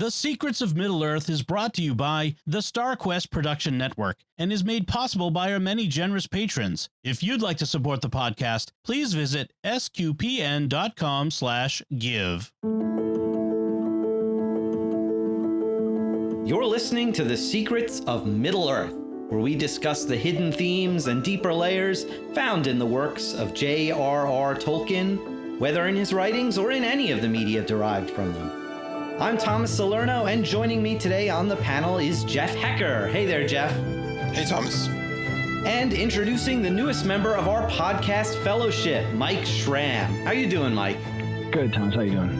The Secrets of Middle-earth is brought to you by the StarQuest Production Network and is made possible by our many generous patrons. If you'd like to support the podcast, please visit sqpn.com/give. You're listening to The Secrets of Middle-earth, where we discuss the hidden themes and deeper layers found in the works of J.R.R. Tolkien, whether in his writings or in any of the media derived from them. I'm Thomas Salerno, and joining me today on the panel is Jeff Haecker. Hey there, Jeff. Hey, Thomas. And introducing the newest member of our podcast fellowship, Mike Schramm. How you doing, Mike? Good, Thomas. How you doing?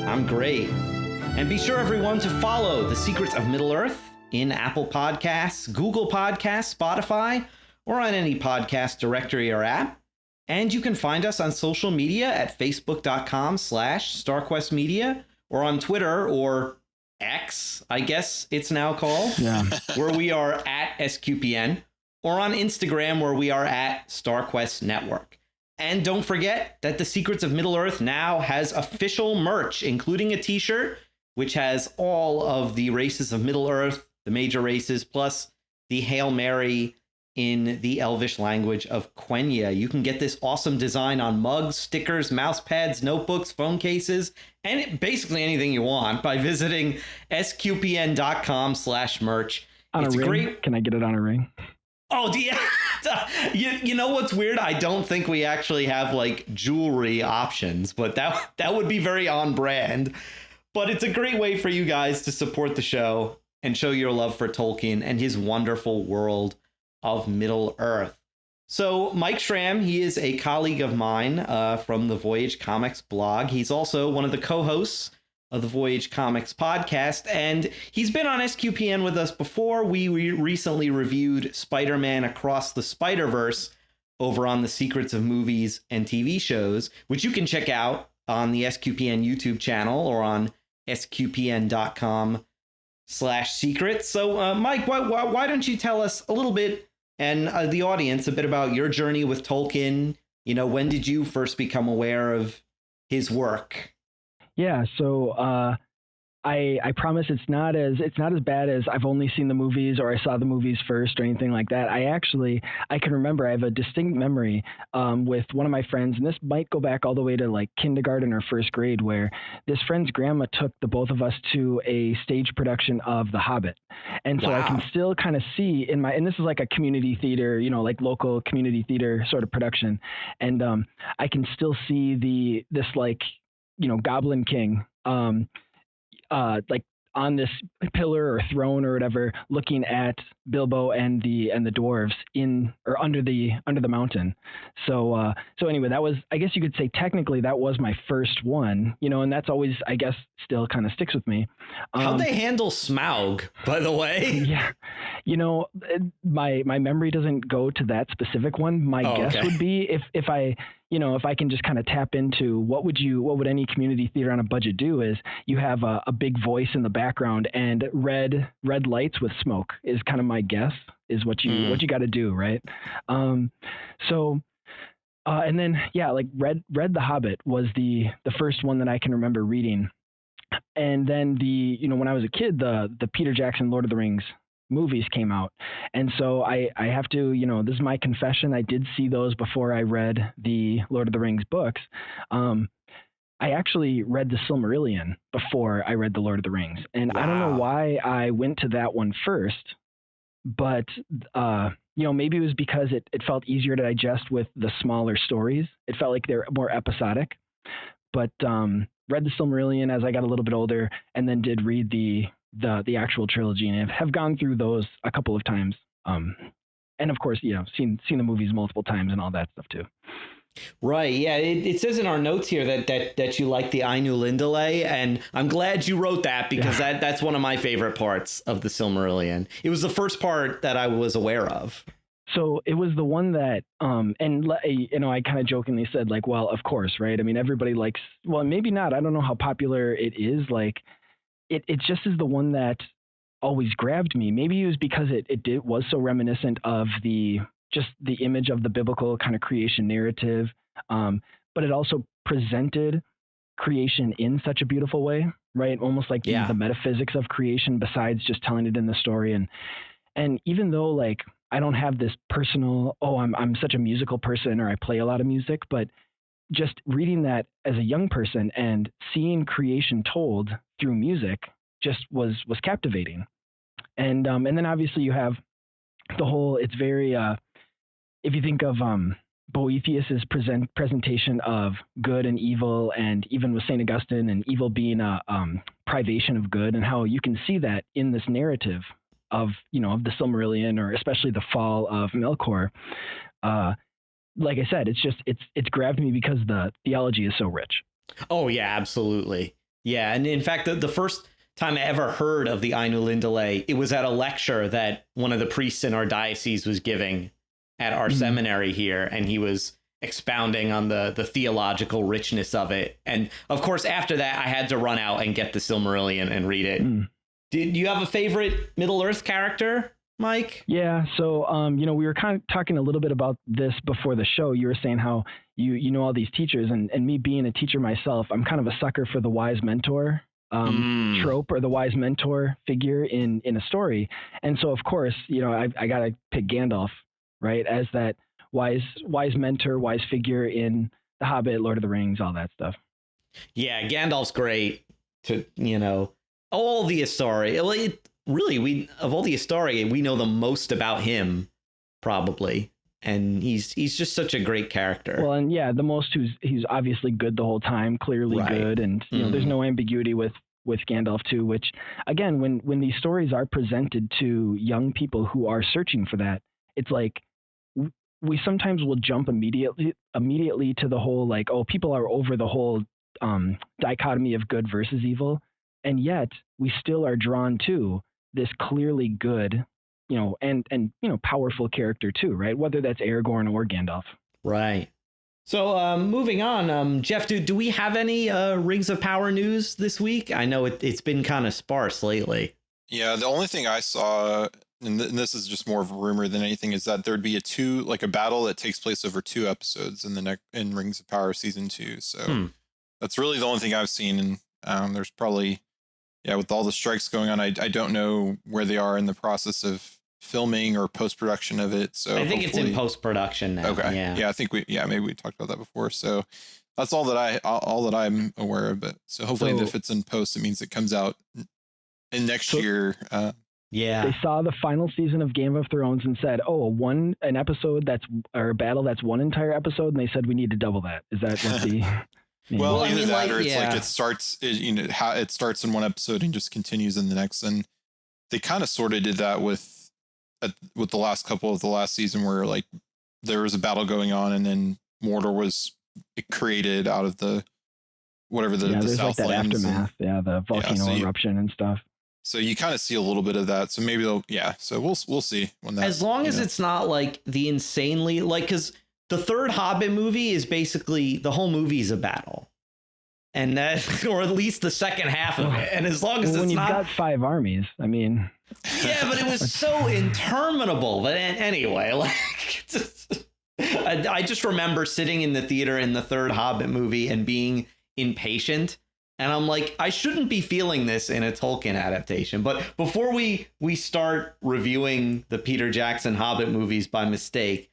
I'm great. And be sure, everyone, to follow The Secrets of Middle-earth in Apple Podcasts, Google Podcasts, Spotify, or on any podcast directory or app. And you can find us on social media at facebook.com/StarQuestMedia, or on Twitter, or X, I guess it's now called, where we are at SQPN, or on Instagram, where we are at StarQuest Network. And don't forget that The Secrets of Middle-earth now has official merch, including a t-shirt, which has all of the races of Middle-earth, the major races, plus the Hail Mary in the Elvish language of Quenya. You can get this awesome design on mugs, stickers, mouse pads, notebooks, phone cases, and basically anything you want by visiting sqpn.com/merch. On it's a ring? Great. Can I get it on a ring? Oh, yeah. You know what's weird? I don't think we actually have like jewelry options, but that would be very on brand. But it's a great way for you guys to support the show and show your love for Tolkien and his wonderful world of Middle-earth. So Mike Schramm, he is a colleague of mine from the Voyage Comics blog. He's also one of the co-hosts of the Voyage Comics podcast, and he's been on SQPN with us before. We recently reviewed Spider-Man Across the Spider-Verse over on the Secrets of Movies and TV Shows, which you can check out on the SQPN YouTube channel or on sqpn.com/secrets. So Mike, why don't you tell us a little bit, and the audience, a bit about your journey with Tolkien? You know, when did you first become aware of his work? Yeah, so I promise it's not as bad as I've only seen the movies or I saw the movies first or anything like that. I can remember, I have a distinct memory with one of my friends, and this might go back all the way to like kindergarten or first grade, where this friend's grandma took the both of us to a stage production of The Hobbit. And so I can still kind of see and this is like a community theater, you know, like local community theater sort of production. And I can still see this like, you know, Goblin King, like on this pillar or throne or whatever, looking at Bilbo and the dwarves in or under the mountain. So anyway, that was, I guess you could say technically that was my first one, you know, and that's always, I guess, still kind of sticks with me. How'd they handle Smaug, by the way? Yeah, you know, my memory doesn't go to that specific one. My guess would be if I can just kind of tap into what would any community theater on a budget do, is you have a big voice in the background and red lights with smoke is kind of my guess is what you got to do, right? And then like read The Hobbit was the first one that I can remember reading. And then when I was a kid, the Peter Jackson Lord of the Rings movies came out. And so I have to, this is my confession. I did see those before I read the Lord of the Rings books. I actually read the Silmarillion before I read the Lord of the Rings. And I don't know why I went to that one first, but, maybe it was because it felt easier to digest with the smaller stories. It felt like they're more episodic, but read the Silmarillion as I got a little bit older, and then did read the actual trilogy, and have gone through those a couple of times. And of course, seen the movies multiple times and all that stuff too. Right. Yeah. It says in our notes here that you like the Ainulindale, and I'm glad you wrote that, because that's one of my favorite parts of the Silmarillion. It was the first part that I was aware of. So it was the one that, I kind of jokingly said, like, well, of course, right? I mean, everybody likes, well, maybe not. I don't know how popular it is. Like, it just is the one that always grabbed me. Maybe it was because it was so reminiscent of the image of the biblical kind of creation narrative. But it also presented creation in such a beautiful way, right? Almost like the metaphysics of creation besides just telling it in the story. And even though like I don't have this personal, I'm such a musical person or I play a lot of music, but just reading that as a young person and seeing creation told through music just was captivating. And then obviously you have the whole, it's very, if you think of Boethius's presentation of good and evil, and even with St. Augustine and evil being a privation of good, and how you can see that in this narrative of the Silmarillion, or especially the fall of Melkor. Like I said, it's grabbed me because the theology is so rich. Oh yeah, absolutely. Yeah, and in fact, the first time I ever heard of the Ainulindale, it was at a lecture that one of the priests in our diocese was giving at our seminary here, and he was expounding on the theological richness of it. And of course, after that, I had to run out and get the Silmarillion and read it. Did you have a favorite Middle-earth character, Mike? Yeah, so we were kind of talking a little bit about this before the show. You were saying how you know all these teachers, and me being a teacher myself, I'm kind of a sucker for the wise mentor trope, or the wise mentor figure in a story. And so of course, I gotta pick Gandalf, right, as that wise mentor, wise figure in The Hobbit, Lord of the Rings, all that stuff. Yeah, Gandalf's great. All the Astari. Really, of all the Astari, we know the most about him, probably. And he's just such a great character. Well, and yeah, the most he's obviously good the whole time, clearly good, and there's no ambiguity with Gandalf too. Which again, when these stories are presented to young people who are searching for that, it's like we sometimes will jump immediately to the whole like, oh, people are over the whole dichotomy of good versus evil, and yet we still are drawn to this clearly good, and powerful character too, right? Whether that's Aragorn or Gandalf. Right. So moving on, Jeff, do we have any Rings of Power news this week? I know it's been kind of sparse lately. Yeah, the only thing I saw, and this is just more of a rumor than anything, is that there'd be a battle that takes place over 2 episodes in Rings of Power season 2. So that's really the only thing I've seen. And there's probably, with all the strikes going on, I don't know where they are in the process of filming or post-production of it. So I think it's in post-production now. Okay. Yeah, I think maybe we talked about that before. So that's all that I'm aware of. But so hopefully if it's in post, it means it comes out in next year. They saw the final season of Game of Thrones and said, an episode a battle that's one entire episode, and they said we need to double that. Is that what the Well, either that or it's like it starts in one episode and just continues in the next. And they kind of sort of did that with the last couple of the last season, where like there was a battle going on and then Mordor was created out of the Southlands. Like that aftermath, the volcano eruption and stuff. So you kind of see a little bit of that. So maybe so we'll see when that. As long as it's not like the insanely because the third Hobbit movie is basically the whole movie is a battle, and that, or at least the second half of it. And as long as when it's you've not got 5 armies, I mean, yeah, but it was so interminable. But anyway, I just remember sitting in the theater in the third Hobbit movie and being impatient. And I'm like, I shouldn't be feeling this in a Tolkien adaptation. But before we start reviewing the Peter Jackson Hobbit movies by mistake,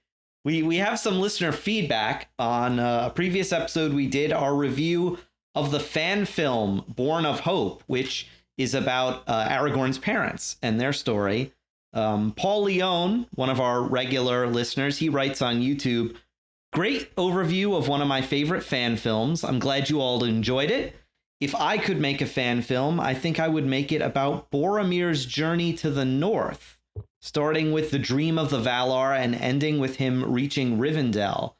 we have some listener feedback on a previous episode. We did our review of the fan film Born of Hope, which is about Aragorn's parents and their story. Paul Leone, one of our regular listeners, he writes on YouTube, "Great overview of one of my favorite fan films. I'm glad you all enjoyed it. If I could make a fan film, I think I would make it about Boromir's journey to the north, starting with the dream of the Valar and ending with him reaching Rivendell.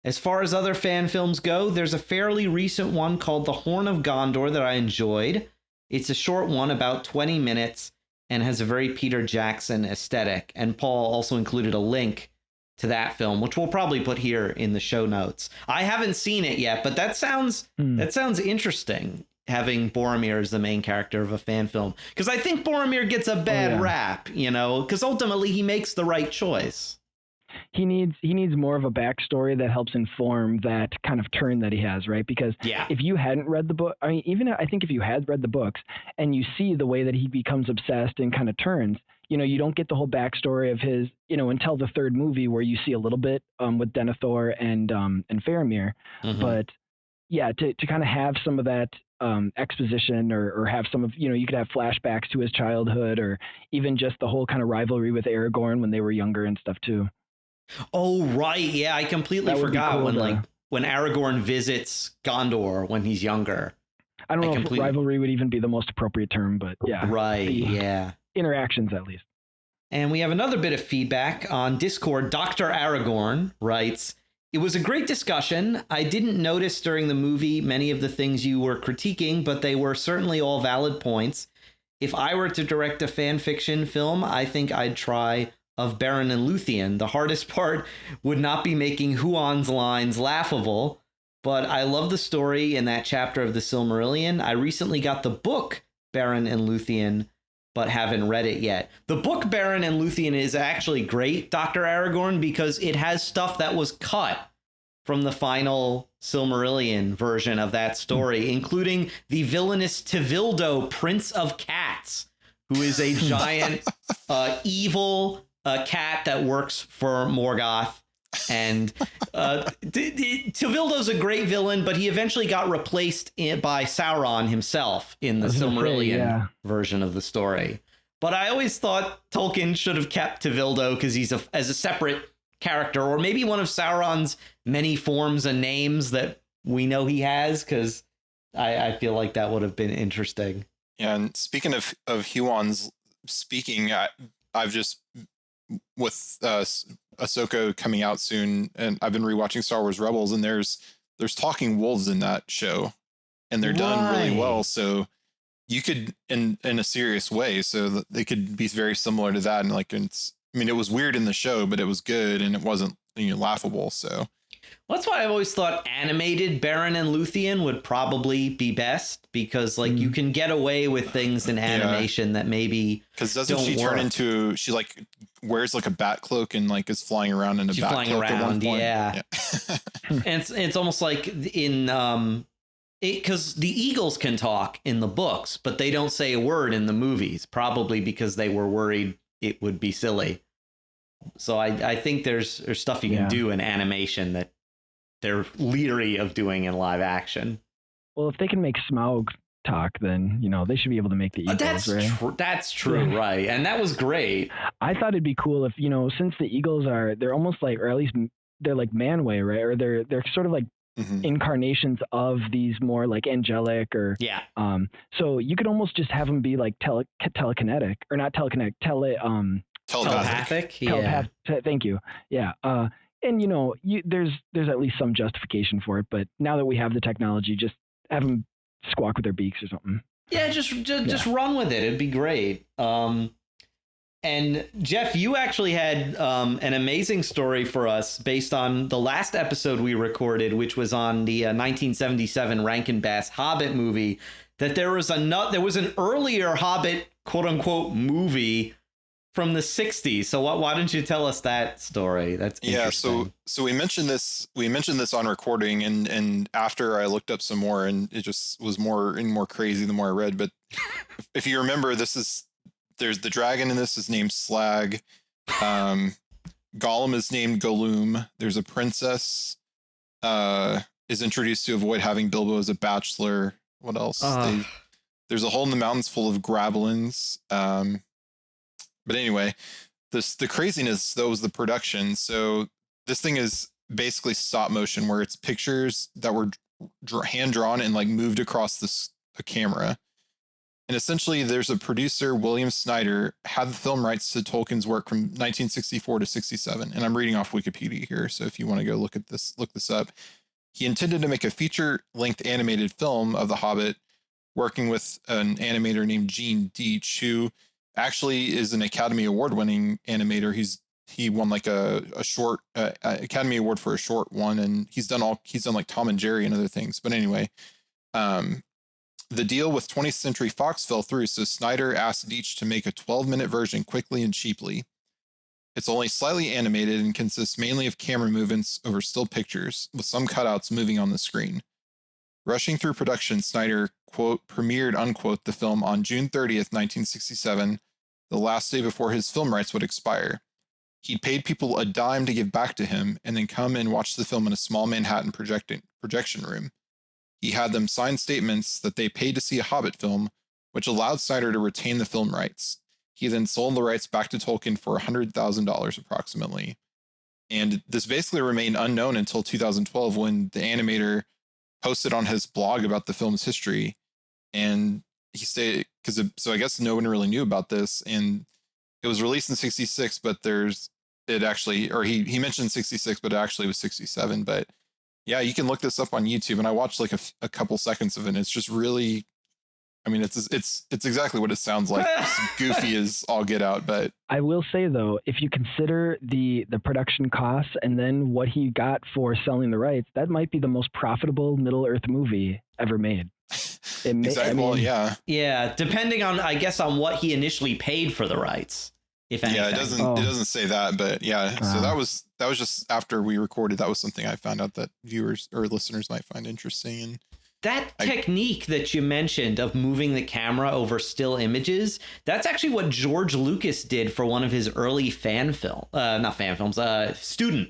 As far as other fan films go, there's a fairly recent one called The Horn of Gondor that I enjoyed. It's a short one, about 20 minutes, and has a very Peter Jackson aesthetic." And Paul also included a link to that film, which we'll probably put here in the show notes. I haven't seen it yet, but that sounds interesting, having Boromir as the main character of a fan film, because I think Boromir gets a bad rap, because ultimately he makes the right choice. he needs more of a backstory that helps inform that kind of turn that he has, right? Because if you hadn't read the book, I mean, even I think if you had read the books and you see the way that he becomes obsessed and kind of turns, you don't get the whole backstory of his, until the third movie where you see a little bit with Denethor and Faramir, but yeah, to kind of have some of that exposition or have some of, you could have flashbacks to his childhood or even just the whole kind of rivalry with Aragorn when they were younger and stuff too. Oh, right. Yeah, I completely forgot cool when Aragorn visits Gondor when he's younger. I don't know if rivalry would even be the most appropriate term, but yeah. Right, yeah. Interactions, at least. And we have another bit of feedback on Discord. Dr. Aragorn writes, "It was a great discussion. I didn't notice during the movie many of the things you were critiquing, but they were certainly all valid points. If I were to direct a fan fiction film, I think I'd try of Beren and Luthien. The hardest part would not be making Huon's lines laughable, but I love the story in that chapter of the Silmarillion. I recently got the book Beren and Luthien, but haven't read it yet. The book Beren and Luthien is actually great, Dr. Aragorn, because it has stuff that was cut from the final Silmarillion version of that story, including the villainous Tevildo, Prince of Cats, who is a giant evil cat that works for Morgoth. And Tevildo's a great villain, but he eventually got replaced by Sauron himself in the Silmarillion version of the story. But I always thought Tolkien should have kept Tevildo because he's as a separate character, or maybe one of Sauron's many forms and names that we know he has, because I feel like that would have been interesting. Yeah, and speaking of Huon's speaking, I've just, with Ahsoka coming out soon, and I've been rewatching Star Wars Rebels, and there's talking wolves in that show, and they're done really well. So you could, in a serious way, so they could be very similar to that. And it was weird in the show, but it was good, and it wasn't laughable. So that's why I've always thought animated Beren and Luthien would probably be best, because you can get away with things in animation that maybe because doesn't she turn into, she wears a bat cloak and is flying around in a bat cloak at one point. Yeah. And it's almost like in because the eagles can talk in the books, but they don't say a word in the movies, probably because they were worried it would be silly. So I think there's stuff you can do in animation that they're leery of doing in live action. Well, if they can make Smaug talk, then they should be able to make the eagles, right? That's true, right? And that was great. I thought it'd be cool if since the eagles they're almost or at least they're like Manwë, right? Or they're sort of like incarnations of these more angelic or so you could almost just have them be telekinetic, or not telekinetic, telepathic. Thank you. Yeah. And there's at least some justification for it, but now that we have the technology, just have them squawk with their beaks or something. Yeah, just run with it. It'd be great. And Jeff, you actually had an amazing story for us based on the last episode we recorded, which was on the 1977 Rankin Bass Hobbit movie. That there was an earlier Hobbit quote unquote movie from the 60s. So why don't you tell us that story? That's interesting. Yeah, so we mentioned this on recording, and after I looked up some more, and it just was more and more crazy the more I read. But if you remember, there's the dragon in this is named Slag. Gollum is named Gollum. There's a princess is introduced to avoid having Bilbo as a bachelor. What else? There's a hole in the mountains full of grablins. But anyway, the craziness, though, was the production. So this thing is basically stop motion, where it's pictures that were hand drawn and moved across the camera. And essentially, there's a producer, William Snyder, had the film rights to Tolkien's work from 1964 to 67. And I'm reading off Wikipedia here, so if you want to go look this up. He intended to make a feature-length animated film of The Hobbit, working with an animator named Gene Deitch, who actually is an Academy Award-winning animator. He won a short Academy Award for a short one, and he's done Tom and Jerry and other things. But anyway, the deal with 20th Century Fox fell through, so Snyder asked Deitch to make a 12-minute version quickly and cheaply. It's only slightly animated and consists mainly of camera movements over still pictures, with some cutouts moving on the screen. Rushing through production, Snyder, quote, premiered, unquote, the film on June 30th, 1967, the last day before his film rights would expire. He'd paid people a dime to give back to him and then come and watch the film in a small Manhattan projection room. He had them sign statements that they paid to see a Hobbit film, which allowed Snyder to retain the film rights. He then sold the rights back to Tolkien for $100,000 approximately. And this basically remained unknown until 2012 when the animator posted on his blog about the film's history. And he said, so I guess no one really knew about this. And it was released in 66, but he mentioned 66, but it actually was 67. But yeah, you can look this up on YouTube. And I watched like a couple seconds of it. And it's just really, I mean, it's exactly what it sounds like. It's goofy as all get out. But I will say though, if you consider the production costs and then what he got for selling the rights, that might be the most profitable Middle Earth movie ever made. Exactly. Well, yeah. Yeah, depending on, I guess, on what he initially paid for the rights, if anything. Yeah, it doesn't say that, but yeah. So that was just after we recorded. That was something I found out that viewers or listeners might find interesting. And that technique that you mentioned of moving the camera over still images, that's actually what George Lucas did for one of his early student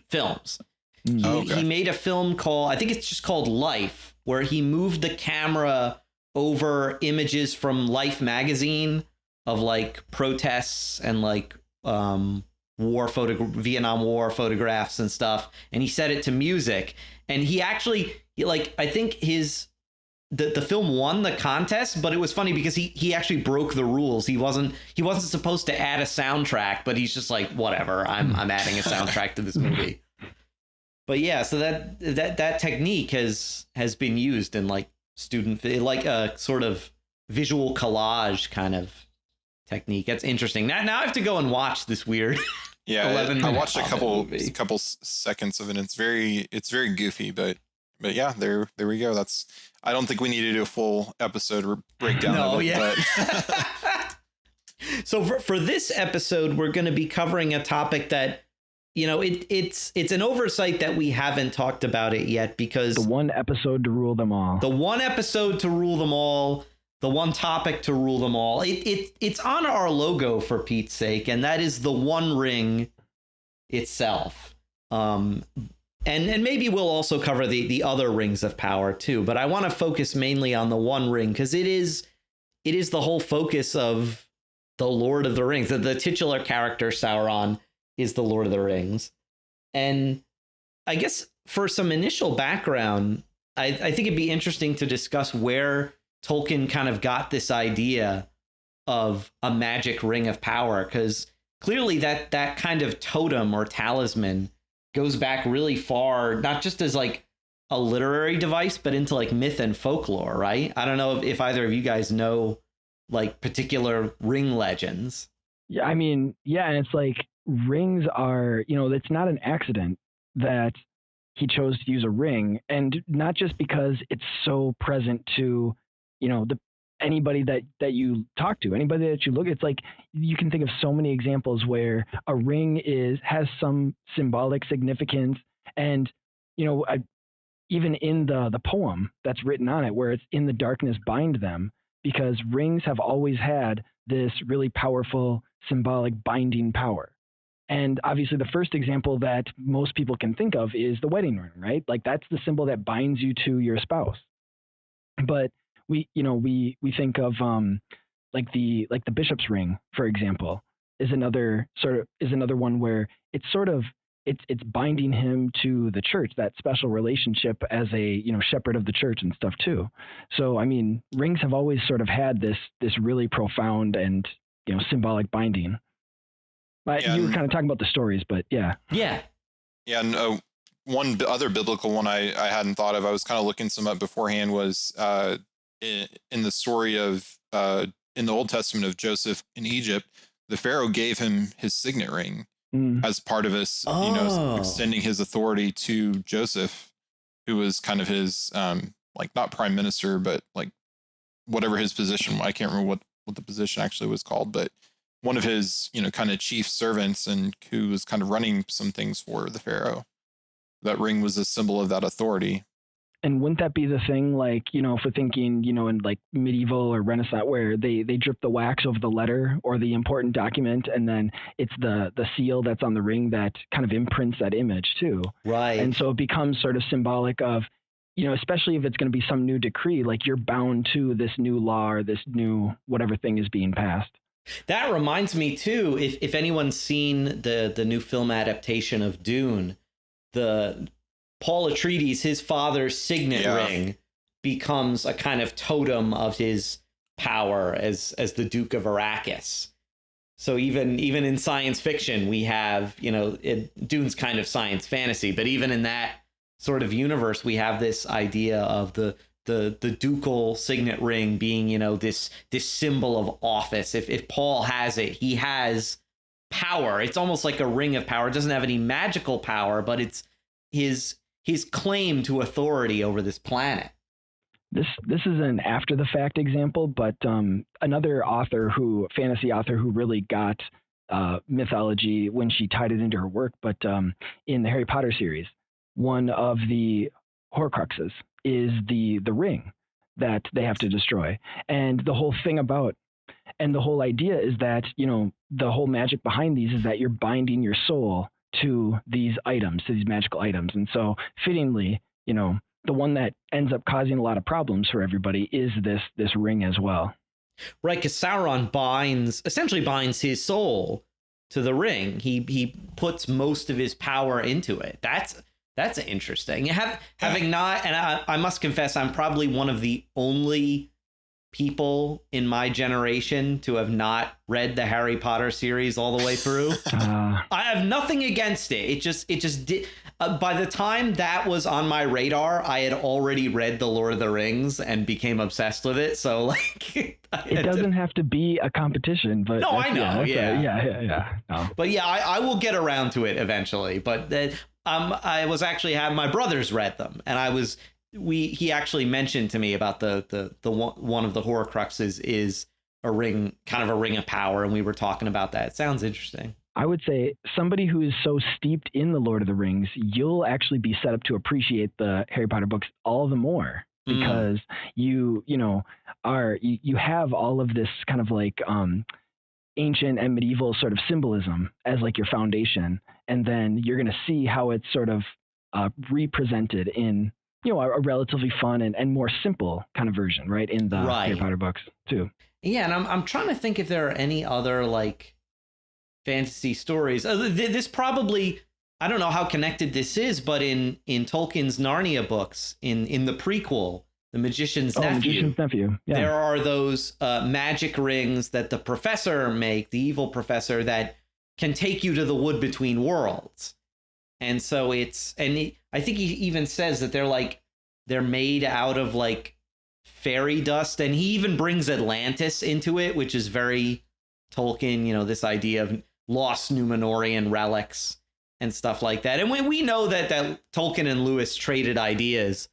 films. He made a film called, I think it's just called Life, where he moved the camera over images from Life magazine of like protests and like Vietnam War photographs and stuff, and he set it to music. And he actually, I think the film won the contest, but it was funny because he actually broke the rules. He wasn't supposed to add a soundtrack, but he's just like, whatever, I'm adding a soundtrack to this movie. But yeah, so that technique has been used in like like a sort of visual collage kind of technique. That's interesting. Now I have to go and watch this weird. Yeah, I watched a couple seconds of it. It's very goofy, but yeah, there we go. I don't think we need to do a full episode breakdown of it. Yeah. But So for this episode, we're going to be covering a topic that, it's an oversight that we haven't talked about it yet, because the one episode to rule them all. The one episode to rule them all. The one topic to rule them all. It's on our logo, for Pete's sake, and that is the One Ring itself. And maybe we'll also cover the other rings of power too. But I want to focus mainly on the One Ring because it is the whole focus of the Lord of the Rings. The titular character Sauron is the Lord of the Rings. And I guess for some initial background, I think it'd be interesting to discuss where Tolkien kind of got this idea of a magic ring of power, because clearly that kind of totem or talisman goes back really far, not just as like a literary device, but into like myth and folklore, right? I don't know if either of you guys know like particular ring legends. Yeah, I mean, yeah, and it's like rings are, it's not an accident that he chose to use a ring, and not just because it's so present to, anybody that you talk to, anybody that you look, it's like you can think of so many examples where a ring has some symbolic significance, and even in the poem that's written on it, where it's in the darkness bind them, because rings have always had this really powerful symbolic binding power. And obviously the first example that most people can think of is the wedding ring, right? Like that's the symbol that binds you to your spouse. But we think of like the bishop's ring, for example, is another one where it's binding him to the church, that special relationship as a shepherd of the church and stuff too. So I mean, rings have always sort of had this really profound and symbolic binding. You were kind of talking about the stories, but yeah. And one other biblical one I hadn't thought of, I was kind of looking some up beforehand, was in the story of in the Old Testament of Joseph in Egypt, the Pharaoh gave him his signet ring as part of his, extending his authority to Joseph, who was kind of his like not prime minister, but like whatever his position. I can't remember what the position actually was called, but one of his, kind of chief servants, and who was kind of running some things for the pharaoh. That ring was a symbol of that authority. And wouldn't that be the thing, like, if we're thinking, in like medieval or Renaissance, where they drip the wax over the letter or the important document, and then it's the seal that's on the ring that kind of imprints that image too. Right. And so it becomes sort of symbolic of, especially if it's going to be some new decree, like you're bound to this new law or this new whatever thing is being passed. That reminds me too, if anyone's seen the new film adaptation of Dune, the Paul Atreides, his father's signet ring becomes a kind of totem of his power as the Duke of Arrakis. So even in science fiction, we have, Dune's kind of science fantasy, but even in that sort of universe, we have this idea of the ducal signet ring being, this symbol of office. If Paul has it, he has power. It's almost like a ring of power. It doesn't have any magical power, but it's his claim to authority over this planet. This is an after the fact example, but another fantasy author who really got mythology when she tied it into her work, but in the Harry Potter series, one of the Horcruxes is the ring that they have to destroy. And the whole idea is that, the whole magic behind these is that you're binding your soul to these items, to these magical items. And so fittingly, the one that ends up causing a lot of problems for everybody is this ring as well. Right, because Sauron essentially binds his soul to the ring. He puts most of his power into it. That's interesting. Having not, and I must confess, I'm probably one of the only people in my generation to have not read the Harry Potter series all the way through. I have nothing against it. It just did. By the time that was on my radar, I had already read The Lord of the Rings and became obsessed with it. So it doesn't have to be a competition, but no, I know. Yeah. No. But yeah, I will get around to it eventually. But I was actually having my brothers read them, and he actually mentioned to me about the one of the Horcruxes is a ring, kind of a ring of power, and we were talking about that. It sounds interesting. I would say somebody who is so steeped in the Lord of the Rings, you'll actually be set up to appreciate the Harry Potter books all the more, because you have all of this kind of like ancient and medieval sort of symbolism as like your foundation, and then you're going to see how it's sort of represented in a relatively fun and more simple kind of version, right, in the Harry Potter books too. Yeah, and I'm trying to think if there are any other like fantasy stories. This probably, I don't know how connected this is, but in Tolkien's Narnia books, in the prequel, The Magician's Nephew, yeah. There are those magic rings that the the evil professor, that can take you to the wood between worlds. And so I think he even says that they're made out of like fairy dust, and he even brings Atlantis into it, which is very Tolkien, this idea of lost Numenorian relics and stuff like that. And we know that Tolkien and Lewis traded ideas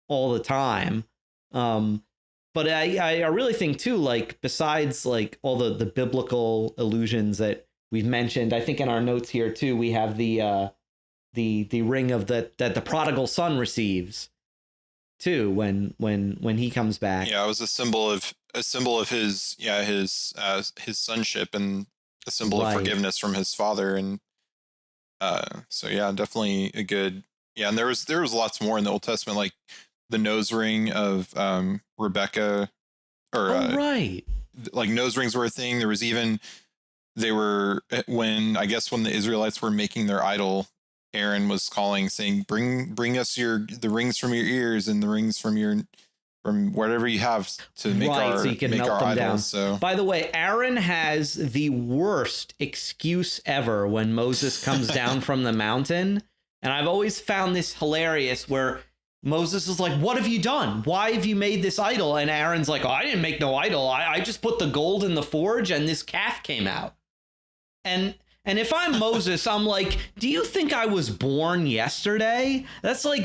all the time. But I really think too, like, besides like all the biblical allusions that we've mentioned, I think in our notes here too, we have the ring of that the prodigal son receives too when he comes back. Yeah, it was a symbol of his sonship, and a symbol of forgiveness from his father. And so yeah, definitely a good, and there was lots more in the Old Testament, like the nose ring of Rebecca, or like nose rings were a thing. There was even, when the Israelites were making their idol, Aaron was saying, bring us the rings from your ears and the rings from whatever you have to make so you can make melt our them idols. down. So, by the way, Aaron has the worst excuse ever when Moses comes down from the mountain. And I've always found this hilarious, where Moses is like, what have you done? Why have you made this idol? And Aaron's like, oh, I didn't make no idol. I just put the gold in the forge and this calf came out. And if I'm Moses, I'm like, do you think I was born yesterday? That's like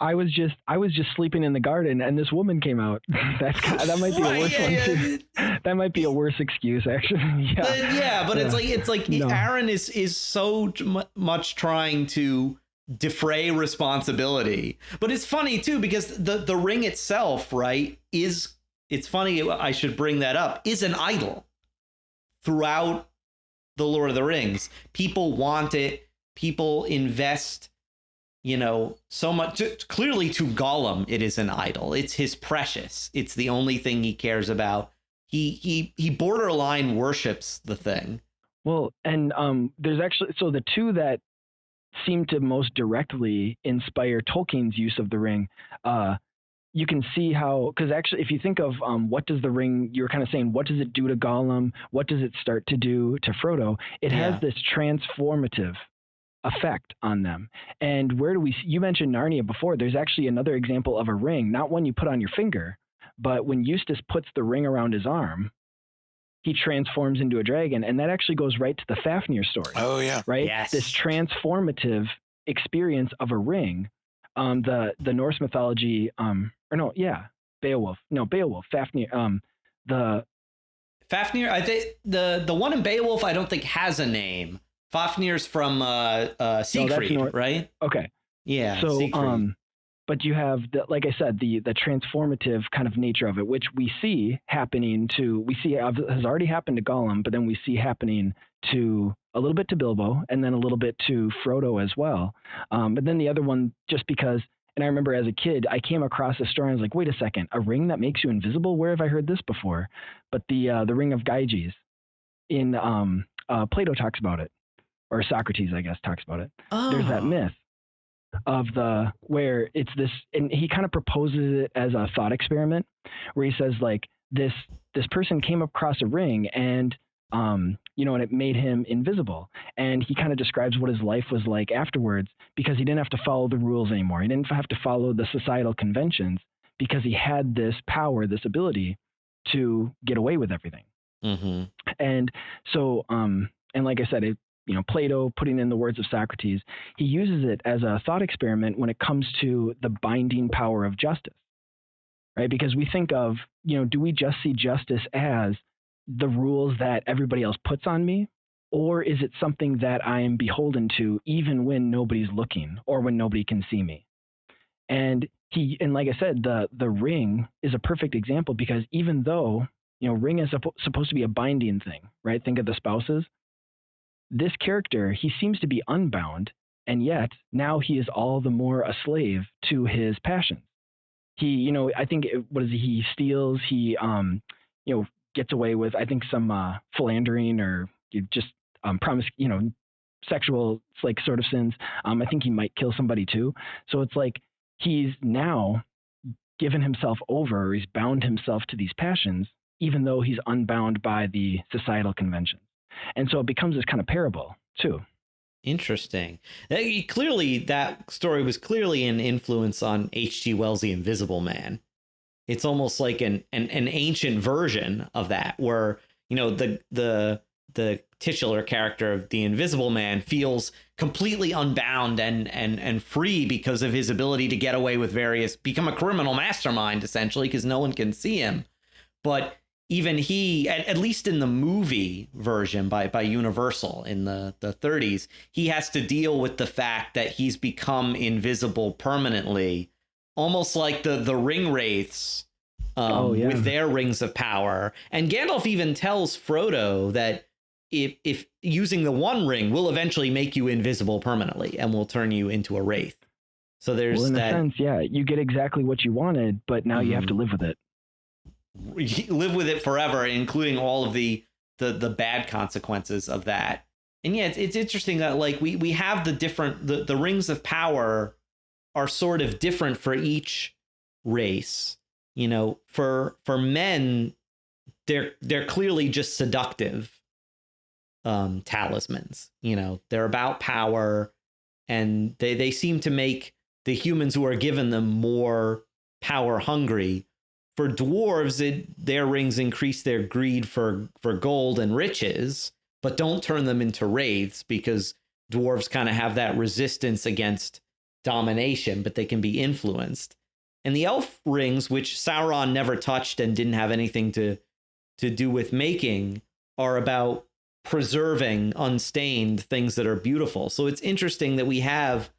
I was just sleeping in the garden, and this woman came out. That might be a worse one too. That might be a worse excuse, actually. But it's like No. Aaron is so much trying to defray responsibility. But it's funny too, because the ring itself, right, it's funny, I should bring that up, is an idol throughout the Lord of the Rings. People want it. People invest, so much. Clearly to Gollum, it is an idol. It's his precious. It's the only thing he cares about. He borderline worships the thing. Well, and there's actually, so the two that seem to most directly inspire Tolkien's use of the ring, you can see how, because actually, if you think of what does the ring, you're kind of saying, what does it do to Gollum? What does it start to do to Frodo? It has this transformative effect on them. And where do you mentioned Narnia before, there's actually another example of a ring, not one you put on your finger, but when Eustace puts the ring around his arm, he transforms into a dragon. And that actually goes right to the Fafnir story. Oh, yeah. Right? Yes. This transformative experience of a ring. The Norse mythology, Beowulf. No, Beowulf, Fafnir. The Fafnir, I think the one in Beowulf, I don't think has a name. Fafnir's from Siegfried, right? Okay. Yeah. So, Siegfried. but you have like I said, the transformative kind of nature of it, which we see has already happened to Gollum, but then we see happening to a little bit to Bilbo, and then a little bit to Frodo as well. But then the other one, just because, and I remember as a kid, I came across a story and I was like, wait a second, a ring that makes you invisible? Where have I heard this before? But the ring of Gyges in Plato talks about it, or Socrates, I guess, talks about it. Oh. There's that myth of where it's this, and he kind of proposes it as a thought experiment, where he says like this person came across a ring and and it made him invisible. And he kind of describes what his life was like afterwards, because he didn't have to follow the rules anymore. He didn't have to follow the societal conventions, because he had this power, this ability to get away with everything. Mm-hmm. And so, and like I said, Plato, putting in the words of Socrates, he uses it as a thought experiment when it comes to the binding power of justice, right? Because we think of, do we just see justice as the rules that everybody else puts on me? Or is it something that I am beholden to even when nobody's looking or when nobody can see me? And like I said, the ring is a perfect example, because even though, ring is supposed to be a binding thing, right? Think of the spouses. This character, he seems to be unbound, and yet now he is all the more a slave to his passions. He, I think, he steals, he, gets away with, I think, some philandering, or just promise, sexual, like, sort of sins. I think he might kill somebody too. So it's like he's now given himself over, or he's bound himself to these passions, even though he's unbound by the societal conventions. And so it becomes this kind of parable too. Interesting. Clearly, that story was clearly an influence on H.G. Wells' The Invisible Man. It's almost like an ancient version of that, where, the titular character of the Invisible Man feels completely unbound and free because of his ability to get away with become a criminal mastermind, essentially, because no one can see him. But even he, at least in the movie version by Universal in the 30s, he has to deal with the fact that he's become invisible permanently, almost like the ring wraiths with their rings of power. And Gandalf even tells Frodo that if using the One Ring will eventually make you invisible permanently and will turn you into a wraith. So there's in that. a sense, yeah, you get exactly what you wanted, but now you have to live with it. Live with it forever, including all of the bad consequences of that. And yeah, it's interesting that, like, we have the rings of power are sort of different for each race. For men, they're clearly just seductive talismans. They're about power, and they seem to make the humans who are given them more power hungry. For dwarves, their rings increase their greed for gold and riches, but don't turn them into wraiths, because dwarves kind of have that resistance against domination, but they can be influenced. And the elf rings, which Sauron never touched and didn't have anything to do with making, are about preserving unstained things that are beautiful. So it's interesting that we have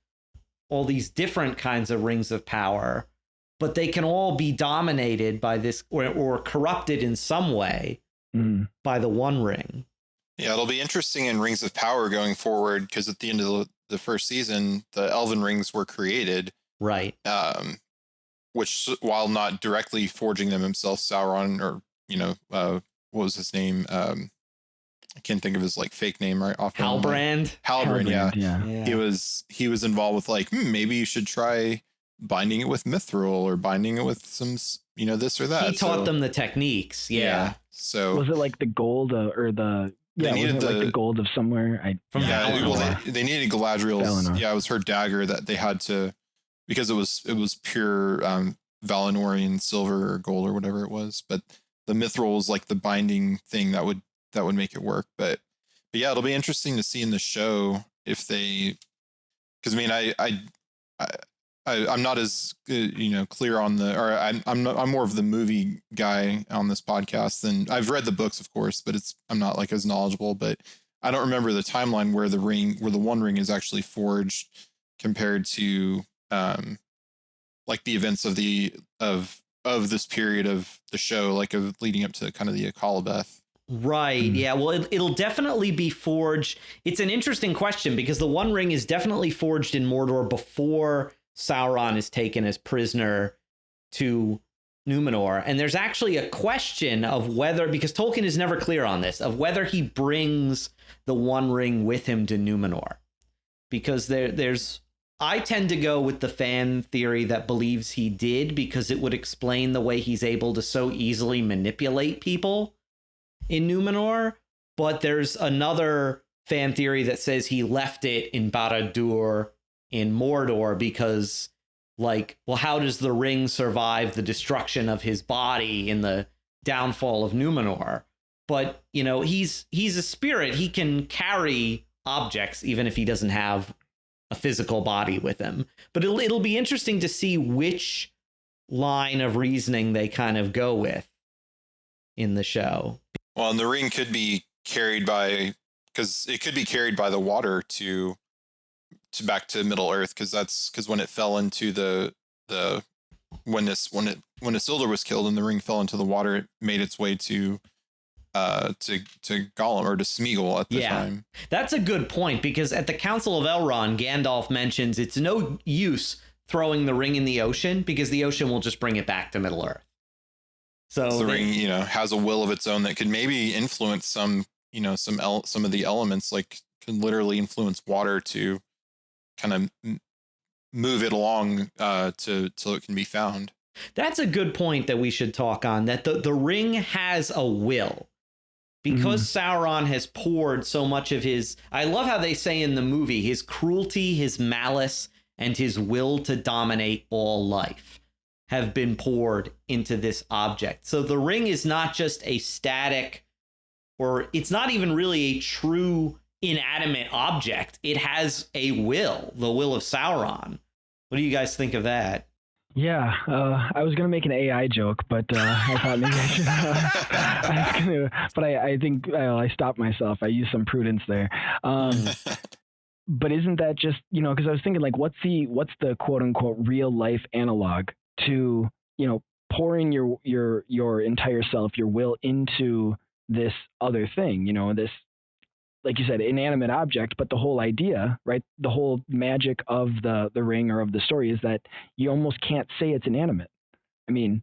all these different kinds of rings of power, but they can all be dominated by this or corrupted in some way by the One Ring. Yeah, it'll be interesting in Rings of Power going forward, because at the end of the first season, the Elven Rings were created. Right. Which, while not directly forging them himself, Sauron, or, what was his name? I can't think of his fake name right off. Halbrand, yeah. He was involved with maybe you should try binding it with mithril or binding it with some, this or that. He taught them the techniques. Yeah. So was it the gold or the? Yeah, they needed the gold of somewhere. They needed Galadriel's. Valinor. Yeah, it was her dagger that they had to, because it was pure Valinorian silver or gold or whatever it was. But the mithril was the binding thing that would make it work. But yeah, it'll be interesting to see in the show if they, because I'm not as clear on I'm more of the movie guy on this podcast than I've read the books, of course, but I'm not as knowledgeable. But I don't remember the timeline where the One Ring is actually forged compared to the events of this period of the show, of leading up to kind of the Akalabeth. Right. Yeah. Well, it'll definitely be forged. It's an interesting question because the One Ring is definitely forged in Mordor before Sauron is taken as prisoner to Numenor. And there's actually a question of whether, because Tolkien is never clear on this, of whether he brings the One Ring with him to Numenor. Because I tend to go with the fan theory that believes he did, because it would explain the way he's able to so easily manipulate people in Numenor. But there's another fan theory that says he left it in Barad-dûr in Mordor because, how does the ring survive the destruction of his body in the downfall of Numenor? But, he's a spirit. He can carry objects even if he doesn't have a physical body with him. But it'll be interesting to see which line of reasoning they kind of go with in the show. Well, and the ring could be carried by the water to back to Middle Earth, because when it fell into when Isildur was killed and the ring fell into the water, it made its way to Gollum, or to Smeagol at the time. That's a good point, because at the Council of Elrond, Gandalf mentions it's no use throwing the ring in the ocean because the ocean will just bring it back to Middle Earth. So the ring, has a will of its own that could maybe influence some of the elements, can literally influence water to kind of move it along till it can be found. That's a good point that we should talk on, that the ring has a will. Because Sauron has poured so much of his, I love how they say in the movie, his cruelty, his malice, and his will to dominate all life have been poured into this object. So the ring is not just a static, or it's not even really a true inanimate object. It has a will, the will of Sauron. What do you guys think of that? Yeah, I was gonna make an AI joke, but I thought maybe I should. But I think I stopped myself. I used some prudence there. But isn't that just, because I was thinking, what's the quote unquote real life analog to pouring your entire self, your will, into this other thing, this, like you said, inanimate object, but the whole idea, right? The whole magic of the ring or of the story is that you almost can't say it's inanimate. I mean,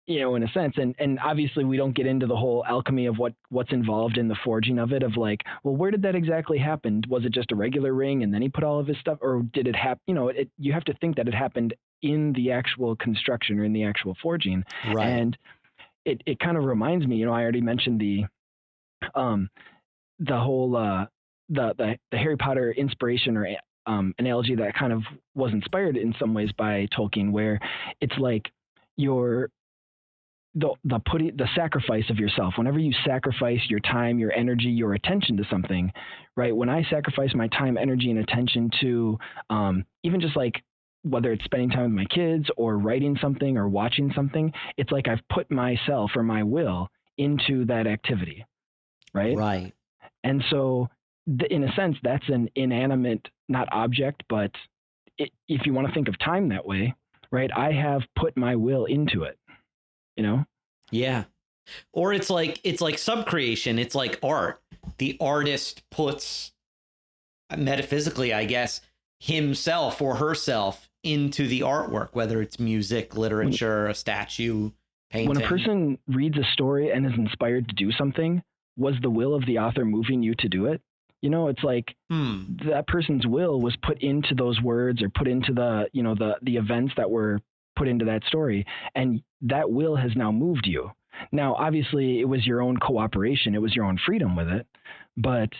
in a sense, and obviously we don't get into the whole alchemy of what's involved in the forging of it, of well, where did that exactly happen? Was it just a regular ring and then he put all of his stuff, or did it happen? You have to think that it happened in the actual construction or in the actual forging. Right. And it kind of reminds me, I already mentioned the whole the Harry Potter inspiration or analogy that kind of was inspired in some ways by Tolkien, where it's the sacrifice of yourself. Whenever you sacrifice your time, your energy, your attention to something, right? When I sacrifice my time, energy, and attention to even just like whether it's spending time with my kids or writing something or watching something, it's like I've put myself or my will into that activity, right? Right. And so, in a sense, that's an inanimate, not object, but if you want to think of time that way, right? I have put my will into it, you know? Yeah. Or it's like subcreation. It's like art. The artist puts, metaphysically, I guess, himself or herself into the artwork, whether it's music, literature, a statue, painting. When a person reads a story and is inspired to do something, was the will of the author moving you to do it? You know, it's like that person's will was put into those words or put into the events that were put into that story. And that will has now moved you. Now, obviously, it was your own cooperation. It was your own freedom with it. But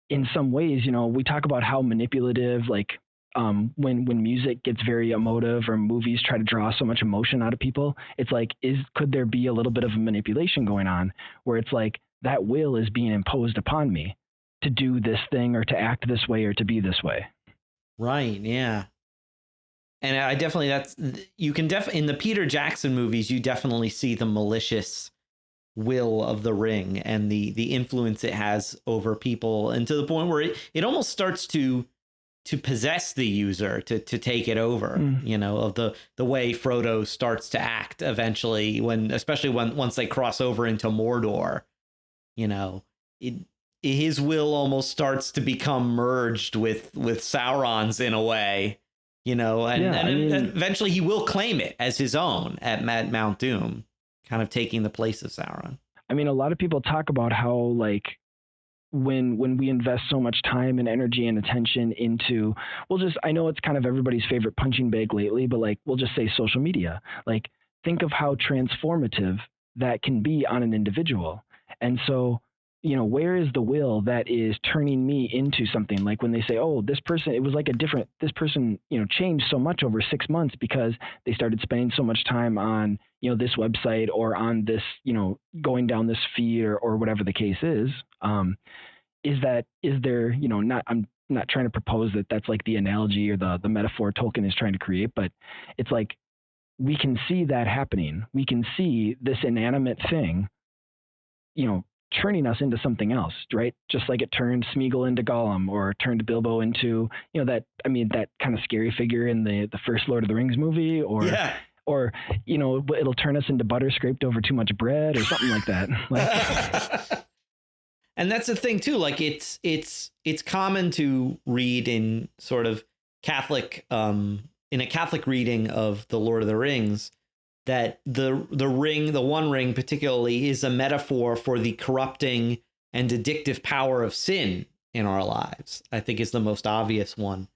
in some ways, you know, we talk about how manipulative, like when music gets very emotive or movies try to draw so much emotion out of people, it's like, could there be a little bit of a manipulation going on where it's like that will is being imposed upon me to do this thing or to act this way or to be this way? Right. Yeah. And I definitely, in the Peter Jackson movies, you definitely see the malicious will of the ring and the influence it has over people, and to the point where it almost starts to possess the user, to take it over, you know, of the way Frodo starts to act eventually, especially once they cross over into Mordor, you know, his will almost starts to become merged with Sauron's in a way. You know, and eventually he will claim it as his own at Mount Doom, kind of taking the place of Sauron. I mean, a lot of people talk about how, like, when we invest so much time and energy and attention into, I know it's kind of everybody's favorite punching bag lately, but like, we'll just say social media. Like, think of how transformative that can be on an individual. And so, you know, where is the will that is turning me into something? Like when they say, oh, this person, this person, you know, changed so much over 6 months because they started spending so much time on, you know, this website or on this, you know, going down this feed or whatever the case is. Is there, you know, I'm not trying to propose that that's like the analogy or the metaphor Tolkien is trying to create, but it's like, we can see that happening. We can see this inanimate thing, you know, turning us into something else, right? Just like it turned Smeagol into Gollum or turned Bilbo into, you know, that kind of scary figure in the first Lord of the Rings movie, or you know, it'll turn us into butter scraped over too much bread or something like that. Like, and that's the thing too. Like it's common to read in sort of Catholic, in a Catholic reading of the Lord of the Rings, that the ring, the One Ring particularly, is a metaphor for the corrupting and addictive power of sin in our lives. I think is the most obvious one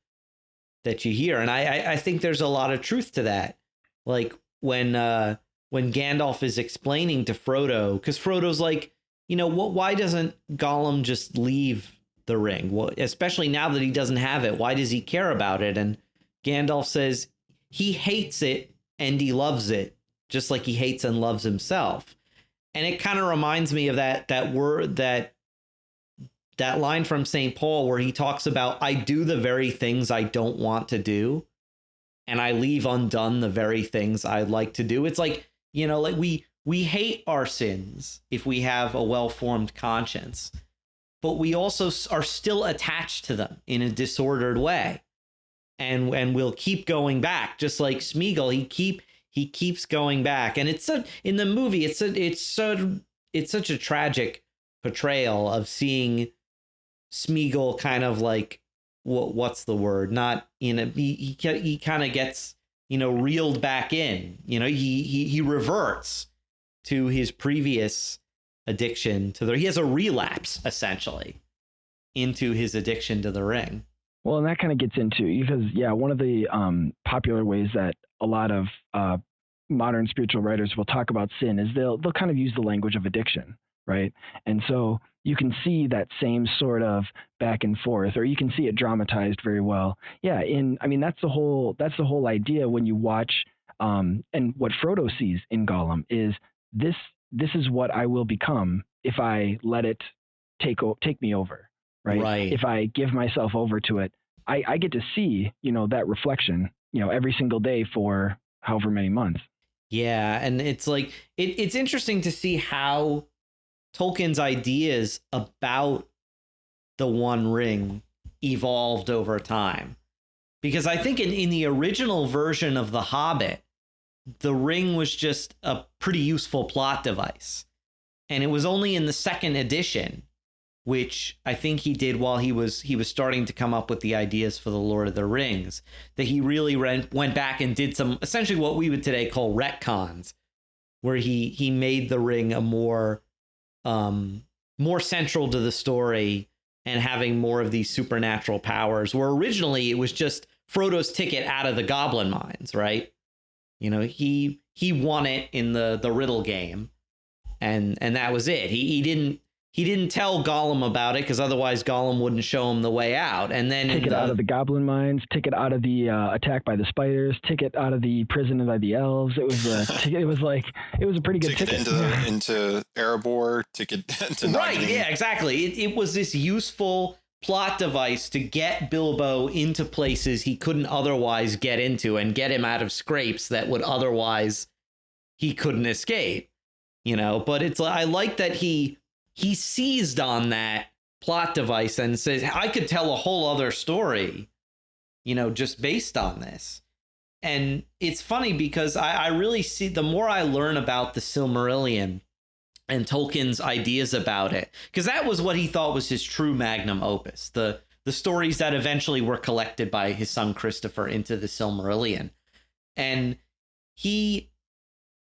that you hear. And I think there's a lot of truth to that. Like when Gandalf is explaining to Frodo, because Frodo's like, you know, why doesn't Gollum just leave the ring? Well, especially now that he doesn't have it, why does he care about it? And Gandalf says he hates it and he loves it, just like he hates and loves himself. And it kind of reminds me of that word, that line from St. Paul where he talks about, I do the very things I don't want to do, and I leave undone the very things I'd like to do. It's like, you know, like we hate our sins if we have a well-formed conscience, but we also are still attached to them in a disordered way. And we'll keep going back, just like Smeagol. He keeps going back, and in the movie, it's such a tragic portrayal of seeing Smeagol kind of like, what's the word? Not in a, he kind of gets, you know, reeled back in. You know, he reverts to his previous addiction he has a relapse essentially into his addiction to the ring. Well, and that kind of gets into, because, one of the popular ways that a lot of modern spiritual writers will talk about sin is they'll kind of use the language of addiction, right? And so you can see that same sort of back and forth, or you can see it dramatized very well. Yeah, that's the whole idea when you watch, and what Frodo sees in Gollum is this is what I will become if I let it take me over, right? If I give myself over to it, I get to see, that reflection, every single day for however many months. Yeah, and it's like it's interesting to see how Tolkien's ideas about the One Ring evolved over time. Because I think in the original version of The Hobbit, the ring was just a pretty useful plot device. And it was only in the second edition, which I think he did while he was starting to come up with the ideas for the Lord of the Rings, that he really went back and did some, essentially what we would today call retcons, where he made the ring a more central to the story and having more of these supernatural powers, where originally it was just Frodo's ticket out of the goblin mines, right? He won it in the riddle game, and that was it. He didn't tell Gollum about it, because otherwise Gollum wouldn't show him the way out. And then ticket out of the goblin mines, ticket out of the attack by the spiders, ticket out of the prison by the elves. It was it was a pretty good ticket into Erebor, ticket to right. Yeah, exactly. It was this useful plot device to get Bilbo into places he couldn't otherwise get into, and get him out of scrapes that would otherwise he couldn't escape. But I like that he seized on that plot device and says, I could tell a whole other story, just based on this. And it's funny because I really see, the more I learn about the Silmarillion and Tolkien's ideas about it, because that was what he thought was his true magnum opus, the stories that eventually were collected by his son Christopher into the Silmarillion. And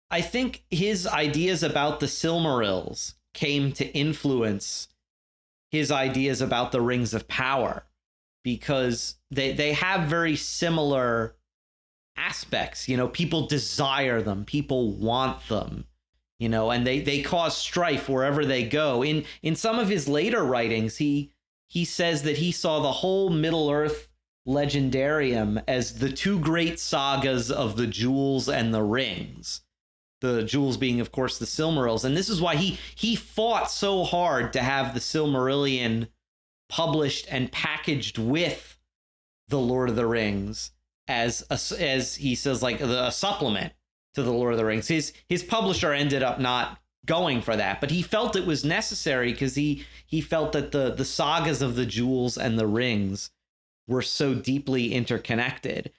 I think his ideas about the Silmarils came to influence his ideas about the Rings of Power, because they have very similar aspects. People desire them, people want them, and they cause strife wherever they go. In some of his later writings, he says that he saw the whole Middle-earth legendarium as the two great sagas of the jewels and the rings. The jewels being, of course, the Silmarils. And this is why he fought so hard to have the Silmarillion published and packaged with the Lord of the Rings as he says, like a supplement to the Lord of the Rings. His publisher ended up not going for that, but he felt it was necessary because he felt that the sagas of the jewels and the rings were so deeply interconnected.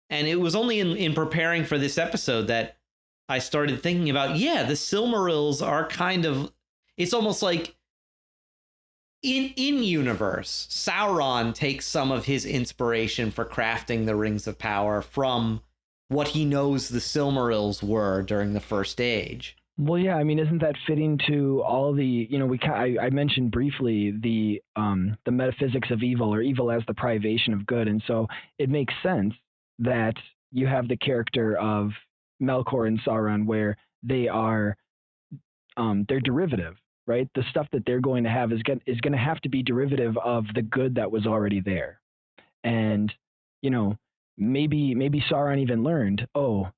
And it was only in preparing for this episode that I started thinking about, the Silmarils are kind of, it's almost like in universe, Sauron takes some of his inspiration for crafting the Rings of Power from what he knows the Silmarils were during the First Age. Well, yeah, I mean, isn't that fitting to all the, I mentioned briefly the metaphysics of evil, or evil as the privation of good. And so it makes sense that you have the character of Melkor and Sauron, where they are, they're derivative, right? The stuff that they're going to have is going to have to be derivative of the good that was already there. And, maybe Sauron even learned,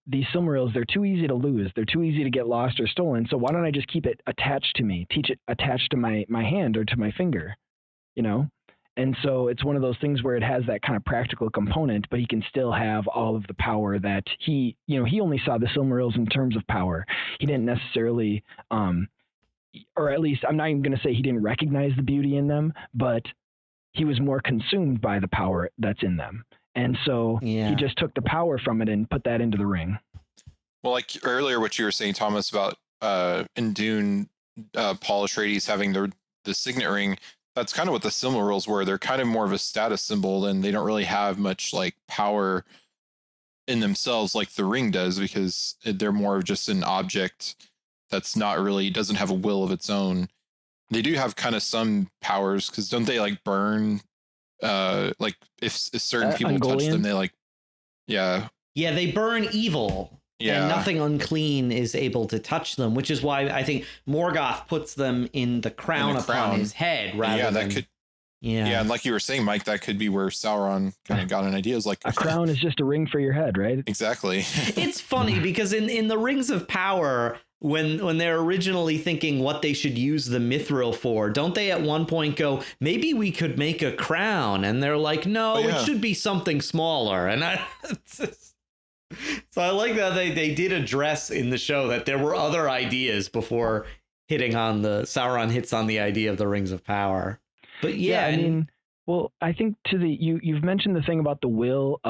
these Silmarils, they're too easy to lose. They're too easy to get lost or stolen. So why don't I just keep it attached to me, teach it attached to my hand or to my finger, And so it's one of those things where it has that kind of practical component, but he can still have all of the power that he only saw the Silmarils in terms of power. He didn't necessarily, or at least I'm not even going to say he didn't recognize the beauty in them, but he was more consumed by the power that's in them. And so he just took the power from it and put that into the ring. Well, like earlier, what you were saying, Thomas, about in Dune, Paul Atreides having the signet ring, that's kind of what the Silmarils were. They're kind of more of a status symbol, and they don't really have much like power in themselves like the ring does, because they're more of just an object that's not really, doesn't have a will of its own. They do have kind of some powers, because don't they like burn? Like if certain people touch them, they like, they burn evil. Yeah. And nothing unclean is able to touch them, which is why I think Morgoth puts them in the crown upon his head rather than... Yeah, and like you were saying, Mike, that could be where Sauron kind of got an idea. Is like a crown is just a ring for your head, right? Exactly. It's funny because in the Rings of Power, when they're originally thinking what they should use the mithril for, don't they at one point go, maybe we could make a crown? And they're like, no, it should be something smaller. And so I like that they did address in the show that there were other ideas before Sauron hits on the idea of the Rings of Power. But I mean, well, I think you've mentioned the thing about the will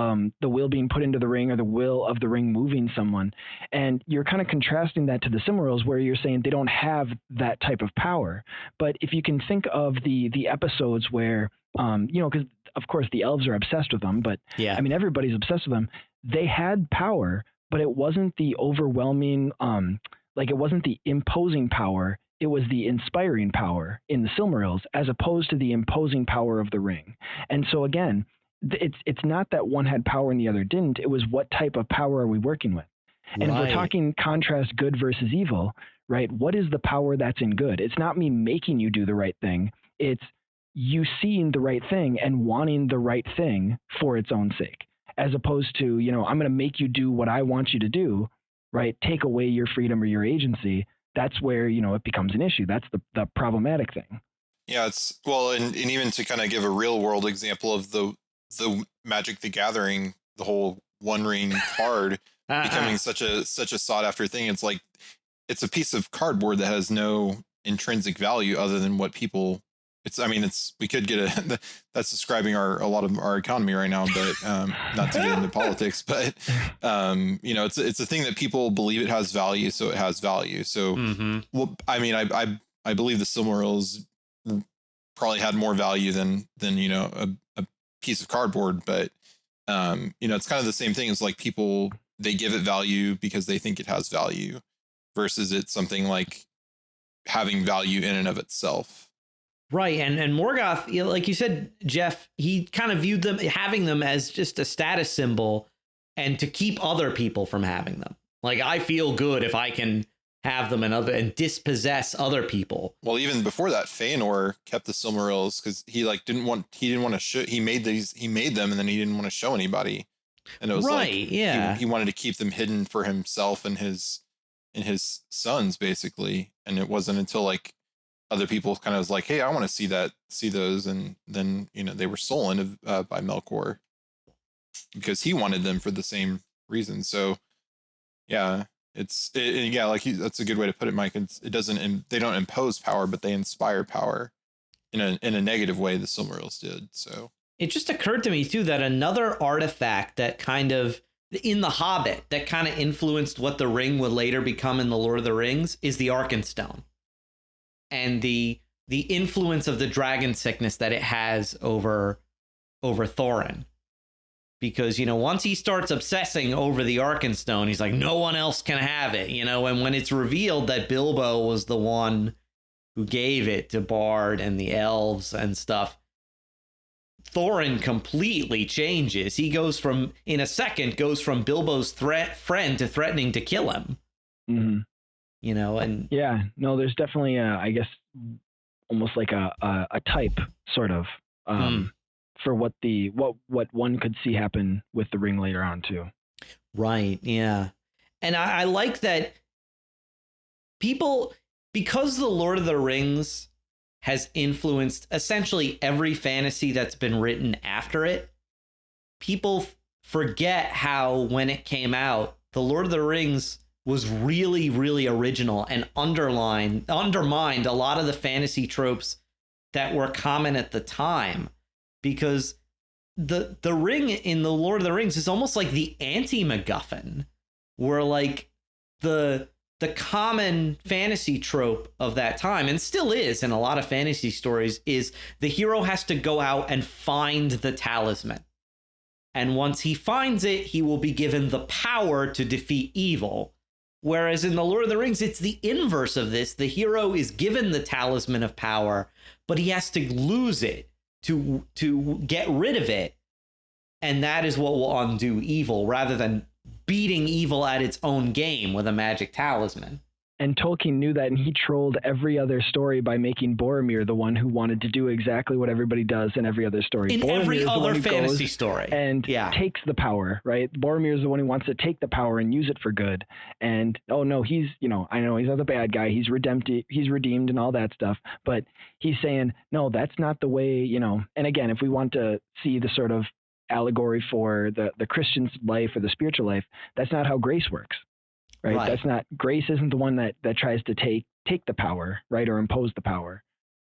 being put into the ring, or the will of the ring moving someone, and you're kind of contrasting that to the Silmarils, where you're saying they don't have that type of power. But if you can think of the episodes where, because of course the elves are obsessed with them, but I mean everybody's obsessed with them. They had power, but it wasn't the overwhelming, it wasn't the imposing power. It was the inspiring power in the Silmarils, as opposed to the imposing power of the ring. And so again, it's not that one had power and the other didn't. It was what type of power are we working with? And if we're talking contrast good versus evil, right? What is the power that's in good? It's not me making you do the right thing. It's you seeing the right thing and wanting the right thing for its own sake, as opposed to, I'm going to make you do what I want you to do, right? Take away your freedom or your agency. That's where, it becomes an issue. That's the problematic thing. Yeah, and even to kind of give a real world example of the Magic the Gathering, the whole One Ring card becoming such a sought after thing. It's like, it's a piece of cardboard that has no intrinsic value other than what people. We could get that's describing a lot of our economy right now, but not to get into politics, but it's a thing that people believe it has value, so it has value. So, I believe the Silmarils probably had more value than a piece of cardboard, but it's kind of the same thing as like people, they give it value because they think it has value, versus it's something like having value in and of itself. Right. And Morgoth, like you said, Jeff, he kind of viewed having them as just a status symbol and to keep other people from having them. Like, I feel good if I can have them and dispossess other people. Well, even before that, Feanor kept the Silmarils because he didn't want to show. He made them, and then he didn't want to show anybody. And it was he wanted to keep them hidden for himself and his sons, basically. And it wasn't until other people kind of was like, hey, I want to see those. And then, they were stolen by Melkor because he wanted them for the same reason. So yeah, that's a good way to put it, Mike. They don't impose power, but they inspire power in a negative way. The Silmarils did. So it just occurred to me too, that another artifact that kind of in The Hobbit that kind of influenced what the ring would later become in the Lord of the Rings is the Arkenstone. And the influence of the dragon sickness that it has over Thorin. Because, once he starts obsessing over the Arkenstone, he's like, no one else can have it, and when it's revealed that Bilbo was the one who gave it to Bard and the elves and stuff, Thorin completely changes. He goes from Bilbo's friend to threatening to kill him. Mm-hmm. And there's definitely I guess almost like a type sort of for what one could see happen with the ring later on too. Right. Yeah. And I like that people, because the Lord of the Rings has influenced essentially every fantasy that's been written after it, people forget how when it came out, the Lord of the Rings was really, really original and undermined a lot of the fantasy tropes that were common at the time, because the ring in the Lord of the Rings is almost like the anti-MacGuffin, where the common fantasy trope of that time, and still is in a lot of fantasy stories, is the hero has to go out and find the talisman. And once he finds it, he will be given the power to defeat evil. Whereas in The Lord of the Rings, it's the inverse of this. The hero is given the talisman of power, but he has to lose it to get rid of it. And that is what will undo evil, rather than beating evil at its own game with a magic talisman. And Tolkien knew that, and he trolled every other story by making Boromir the one who wanted to do exactly what everybody does in every other story. In Boromir every is the other one who fantasy goes story. and takes the power, right? Boromir is the one who wants to take the power and use it for good. And, oh no, he's, I know he's not the bad guy. He's redeemed and all that stuff. But he's saying, no, that's not the way, And again, if we want to see the sort of allegory for the Christian's life or the spiritual life, that's not how grace works. Right. That's not, grace isn't the one that tries to take the power, right, or impose the power.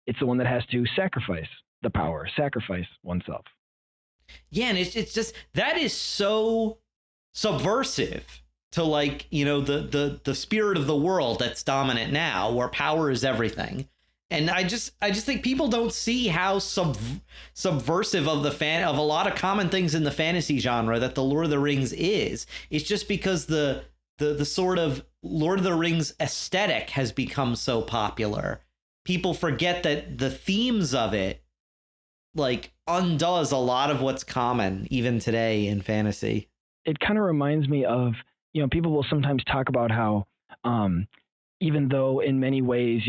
It's the one that has to sacrifice the power, sacrifice oneself. Yeah, and it's just, that is so subversive to the spirit of the world that's dominant now, where power is everything. And I just think people don't see how subversive of of a lot of common things in the fantasy genre that the Lord of the Rings is. It's just because the sort of Lord of the Rings aesthetic has become so popular. People forget that the themes of it undoes a lot of what's common even today in fantasy. It kind of reminds me of, people will sometimes talk about how even though in many ways,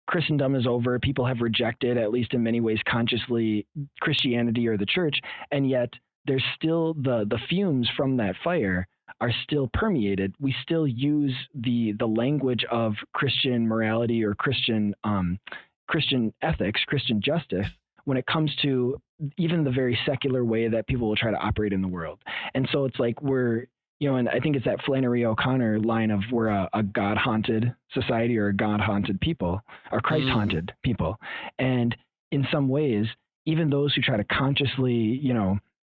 Christendom is over, people have rejected, at least in many ways consciously, Christianity or the church, and yet there's still the fumes from that fire are still permeated. We still use the language of Christian morality or Christian ethics, Christian justice, when it comes to even the very secular way that people will try to operate in the world. And so it's like we're, and I think it's that Flannery O'Connor line of we're a God-haunted society or a God-haunted people or Christ-haunted people. And in some ways, even those who try to consciously,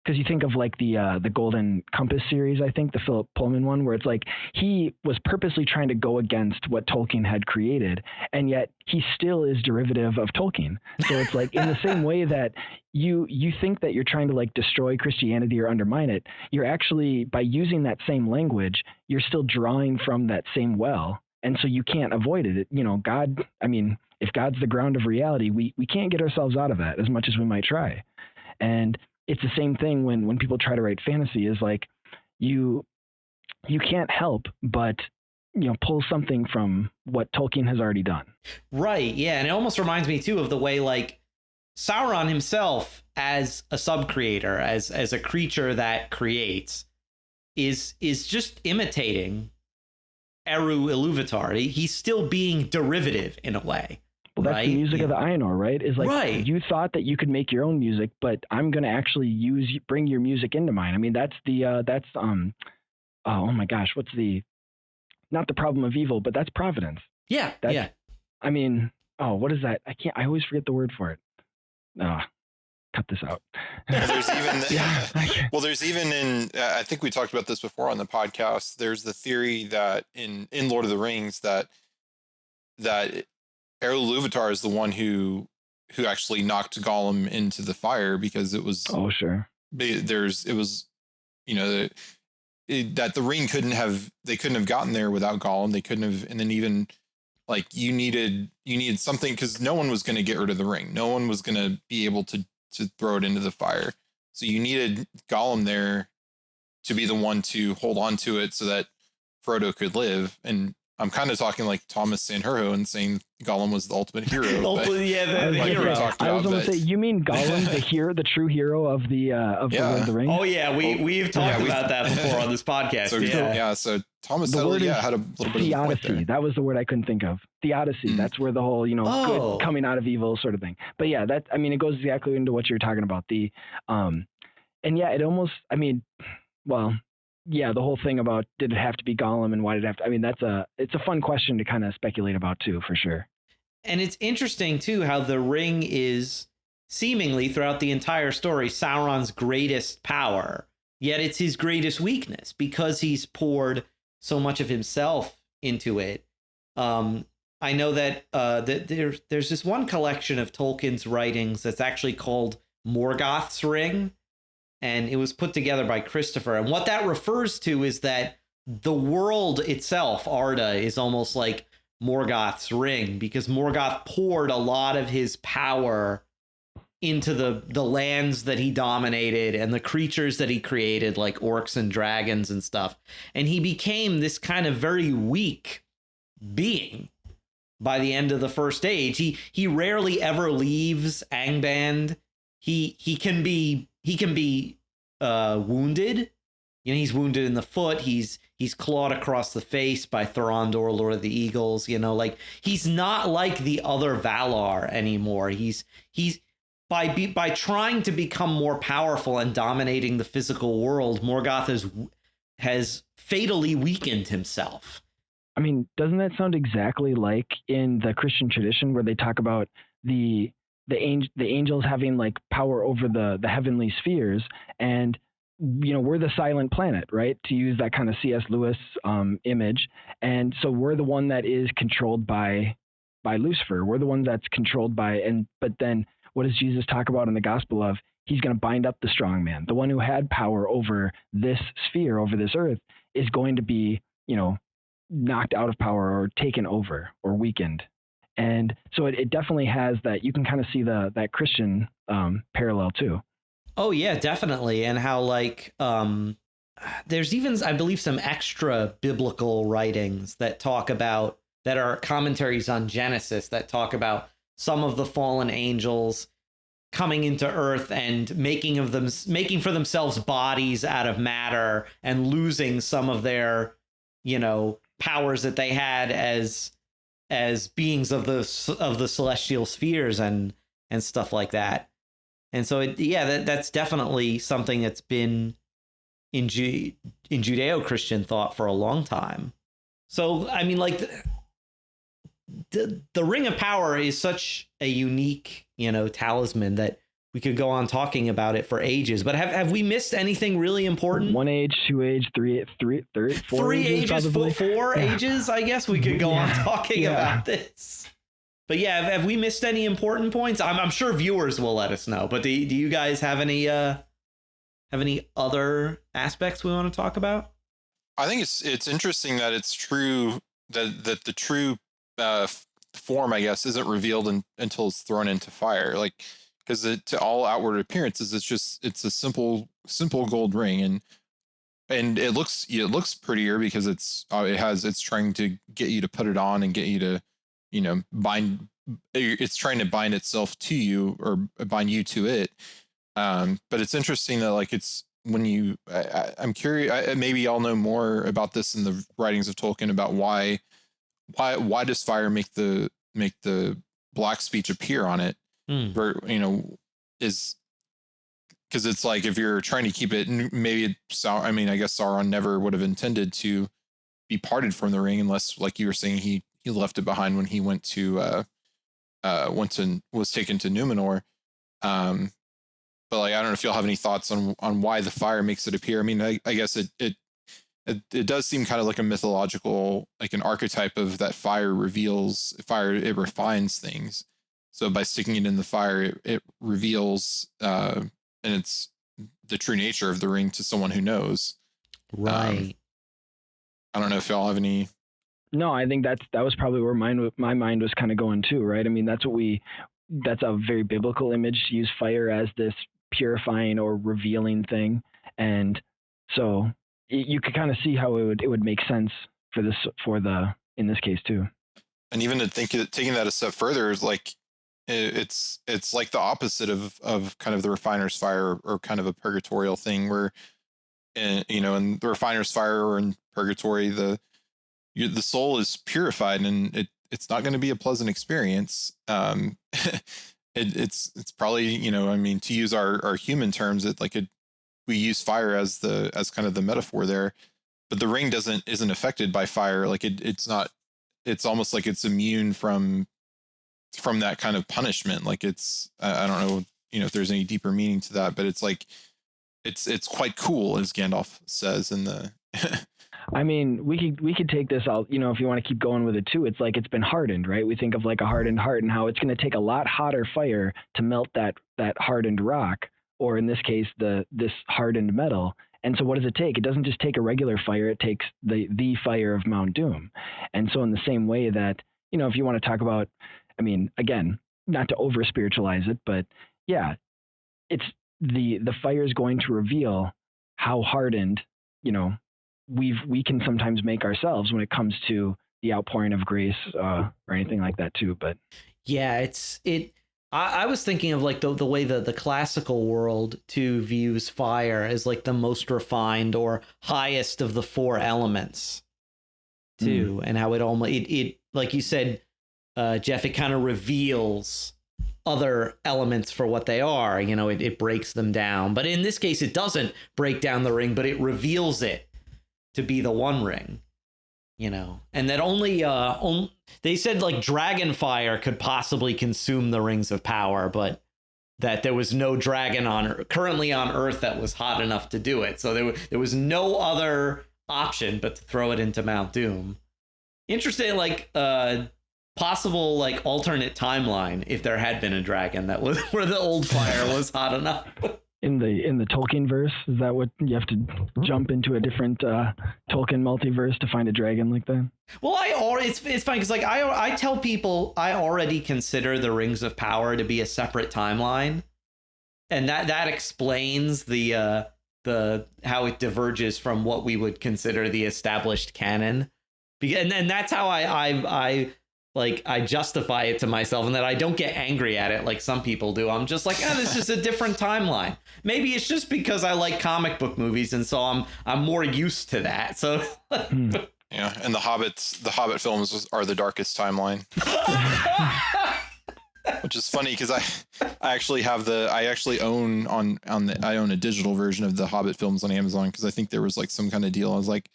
because you think of the Golden Compass series, I think the Philip Pullman one, where it's like he was purposely trying to go against what Tolkien had created, and yet he still is derivative of Tolkien. So it's like in the same way that you think that you're trying to destroy Christianity or undermine it, you're actually, by using that same language, you're still drawing from that same well, and so you can't avoid it. God, if God's the ground of reality, we can't get ourselves out of that as much as we might try. And it's the same thing when people try to write fantasy, is you can't help but pull something from what Tolkien has already done. Right. Yeah. And it almost reminds me too of the way Sauron himself as a sub-creator, as a creature that creates, is just imitating Eru Ilúvatar. He's still being derivative in a way. Well, that's the music of the Ainur, right? Is you thought that you could make your own music, but I'm going to actually bring your music into mine. That's oh my gosh, not the problem of evil, but that's providence. Yeah. What is that? I always forget the word for it. Cut this out. There's even in, I think we talked about this before on the podcast, there's the theory that in Lord of the Rings that Eru Ilúvatar is the one who actually knocked Gollum into the fire, because it was that the ring couldn't have gotten there without Gollum. They couldn't have, and then even you needed something, because no one was going to get rid of the ring. No one was going to be able to throw it into the fire. So you needed Gollum there to be the one to hold on to it so that Frodo could live. And I'm kind of talking like Thomas Sanjurjo and saying Gollum was the ultimate hero. The hero. I was going to say, you mean Gollum, the hero, the true hero of the Lord of the Rings? Oh yeah, we've talked about that before on this podcast. So Thomas had a little bit theodicy. of that was the word I couldn't think of. Theodicy. That's where the whole good coming out of evil sort of thing. But yeah, it goes exactly into what you're talking about. It almost, the whole thing about did it have to be Gollum and why did it have to, it's a fun question to kind of speculate about too, for sure. And it's interesting too how the ring is seemingly throughout the entire story Sauron's greatest power, yet it's his greatest weakness because he's poured so much of himself into it. I know that there's this one collection of Tolkien's writings that's actually called Morgoth's Ring, and it was put together by Christopher. And what that refers to is that the world itself, Arda, is almost like Morgoth's ring, because Morgoth poured a lot of his power into the lands that he dominated and the creatures that he created, like orcs and dragons and stuff. And he became this kind of very weak being by the end of the first age. He rarely ever leaves Angband. He can be wounded. You know, he's wounded in the foot. He's clawed across the face by Thorondor, Lord of the Eagles. You know, like, he's not like the other Valar anymore. He's by trying to become more powerful and dominating the physical world, Morgoth has fatally weakened himself. I mean, doesn't that sound exactly like in the Christian tradition where they talk about the angels having like power over the heavenly spheres, and you know, we're the silent planet, right? To use that kind of C.S. Lewis image, and so we're the one that is controlled by Lucifer. We're the one that's controlled by, but then what does Jesus talk about in the gospel of? He's going to bind up the strong man. The one who had power over this sphere, over this earth, is going to be, you know, knocked out of power or taken over or weakened. And so it definitely has that. You can kind of see that Christian parallel too. Oh yeah, definitely. And how, like, there's even, I believe, some extra biblical writings that are commentaries on Genesis that talk about some of the fallen angels coming into Earth and making for themselves bodies out of matter and losing some of their, you know, powers that they had as beings of the celestial spheres and stuff like that. And so that's definitely something that's been in Judeo-Christian thought for a long time. So I mean, like, the Ring of Power is such a unique, you know, talisman that we could go on talking about it for ages. But have we missed anything really important? 1 age, 2 age, 3, 4 ages, probably. 4 ages, I guess we could go on talking about this. But yeah, have we missed any important points? I'm sure viewers will let us know. But do you guys have any other aspects we want to talk about? I think it's interesting that it's true that the true form, I guess, isn't revealed until it's thrown into fire. Like, because to all outward appearances, it's a simple gold ring, and it looks prettier because it's trying to get you to put it on and get you to, you know, it's trying to bind itself to you or bind you to it. But it's interesting that, like, it's when I'm curious, maybe y'all know more about this in the writings of Tolkien about why does fire make the black speech appear on it? You know, is because it's like, if you're trying to keep it, maybe I mean, I guess Sauron never would have intended to be parted from the ring unless, like you were saying, he left it behind when he went to was taken to Numenor. But like, I don't know if y'all have any thoughts on why the fire makes it appear. I mean, I guess it does seem kind of like a mythological, like an archetype of that fire it refines things. So by sticking it in the fire, it reveals, and it's the true nature of the ring to someone who knows. Right. I don't know if y'all have any. No, I think that was probably where my mind was kind of going too, right? I mean, that's a very biblical image to use fire as this purifying or revealing thing. And so you could kind of see how it would make sense in this case too. And even to think taking that a step further is like, it's like the opposite of kind of the refiner's fire, or kind of a purgatorial thing where, you know, in the refiner's fire or in purgatory, the soul is purified and it's not going to be a pleasant experience. It's probably, you know, I mean, to use our human terms, we use fire as kind of the metaphor there, but the ring isn't affected by fire. Like it's almost like it's immune from that kind of punishment. Like I don't know, you know, if there's any deeper meaning to that, but it's like, it's quite cool, as Gandalf says in the, I mean, we could take this out, you know, if you want to keep going with it too. It's like, it's been hardened, right? We think of like a hardened heart and how it's going to take a lot hotter fire to melt that hardened rock, or in this case, this hardened metal. And so what does it take? It doesn't just take a regular fire. It takes the fire of Mount Doom. And so in the same way that, you know, if you want to talk about, I mean, again, not to over spiritualize it, but yeah, it's the fire is going to reveal how hardened, you know, we can sometimes make ourselves when it comes to the outpouring of grace or anything like that too. But yeah, I was thinking of like the way the classical world too views fire as like the most refined or highest of the four elements too, and how it like you said, Jeff, it kind of reveals other elements for what they are. You know, it breaks them down, but in this case, it doesn't break down the ring, but it reveals it to be the One Ring. You know, and that only they said like dragon fire could possibly consume the rings of power, but that there was no dragon currently on Earth that was hot enough to do it. So there was no other option but to throw it into Mount Doom. Interesting, like possible like alternate timeline if there had been a dragon that was where the old fire was hot enough. In the Tolkien verse, is that what you have to jump into a different Tolkien multiverse to find a dragon like that? Well, it's funny because like I tell people I already consider the Rings of Power to be a separate timeline, and that explains the how it diverges from what we would consider the established canon, and that's how I justify it to myself, and that I don't get angry at it like some people do. I'm just like, this is a different timeline. Maybe it's just because I like comic book movies, and so I'm more used to that. So yeah, and the Hobbit films are the darkest timeline. Which is funny because I actually own a digital version of the Hobbit films on Amazon because I think there was like some kind of deal. I was like,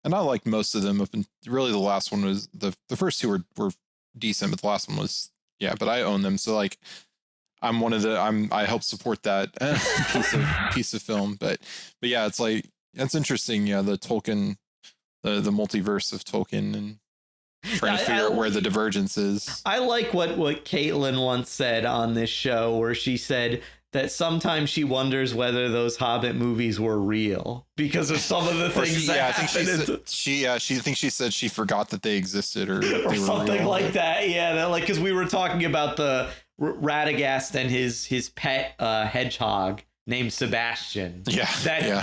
and I liked most of them up, and really the last one was the first two were decent, but the last one was, yeah, but I own them, so like I help support that piece of film, but yeah, it's like, it's interesting, yeah, the Tolkien, the multiverse of Tolkien, and trying to figure out where the divergence is. I like what Caitlin once said on this show, where she said that sometimes she wonders whether those Hobbit movies were real because of some of the things that happened. She said she forgot that they existed or they were something real. like that. Yeah, like because we were talking about the Radagast and his pet hedgehog named Sebastian. Yeah,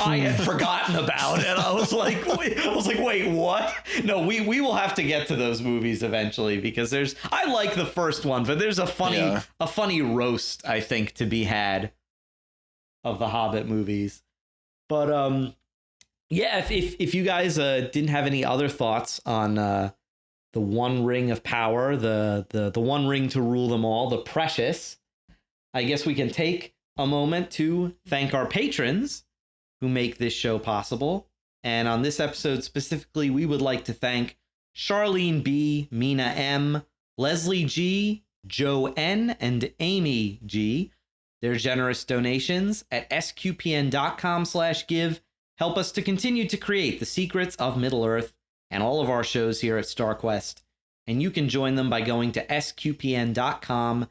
I had forgotten about, and I was like, wait, what? No, we will have to get to those movies eventually, because I like the first one, but there's a funny roast, I think, to be had of the Hobbit movies. But yeah, if you guys didn't have any other thoughts on the One Ring of Power, the One Ring to rule them all, the precious, I guess we can take a moment to thank our patrons who make this show possible. And on this episode specifically, we would like to thank Charlene B, Mina M, Leslie G, Joe N, and Amy G. Their generous donations at sqpn.com/give help us to continue to create the secrets of Middle-earth and all of our shows here at StarQuest. And you can join them by going to sqpn.com/give.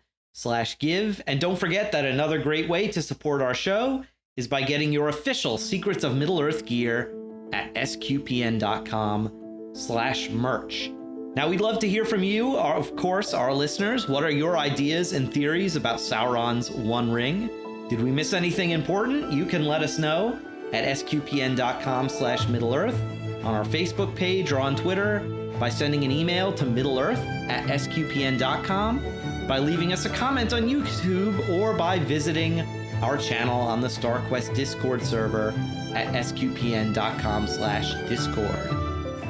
And don't forget that another great way to support our show is by getting your official Secrets of Middle-earth gear at sqpn.com/merch. Now, we'd love to hear from you, of course, our listeners. What are your ideas and theories about Sauron's One Ring? Did we miss anything important? You can let us know at sqpn.com/Middle-earth, on our Facebook page, or on Twitter, by sending an email to middleearth@sqpn.com, by leaving us a comment on YouTube, or by visiting our channel on the StarQuest Discord server at sqpn.com/Discord.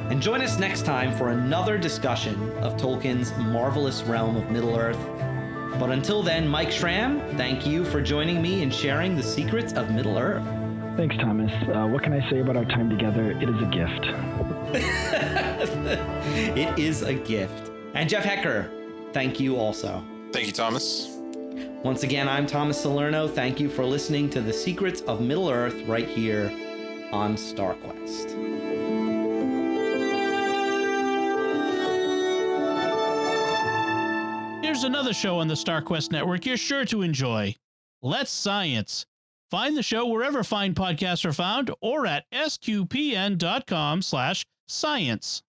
And join us next time for another discussion of Tolkien's marvelous realm of Middle-earth. But until then, Mike Schramm, thank you for joining me and sharing the secrets of Middle-earth. Thanks, Thomas. What can I say about our time together? It is a gift. It is a gift. And Jeff Haecker, thank you also. Thank you, Thomas. Once again, I'm Thomas Salerno. Thank you for listening to The Secrets of Middle-earth right here on StarQuest. Here's another show on the StarQuest network you're sure to enjoy. Let's Science. Find the show wherever fine podcasts are found, or at sqpn.com/science.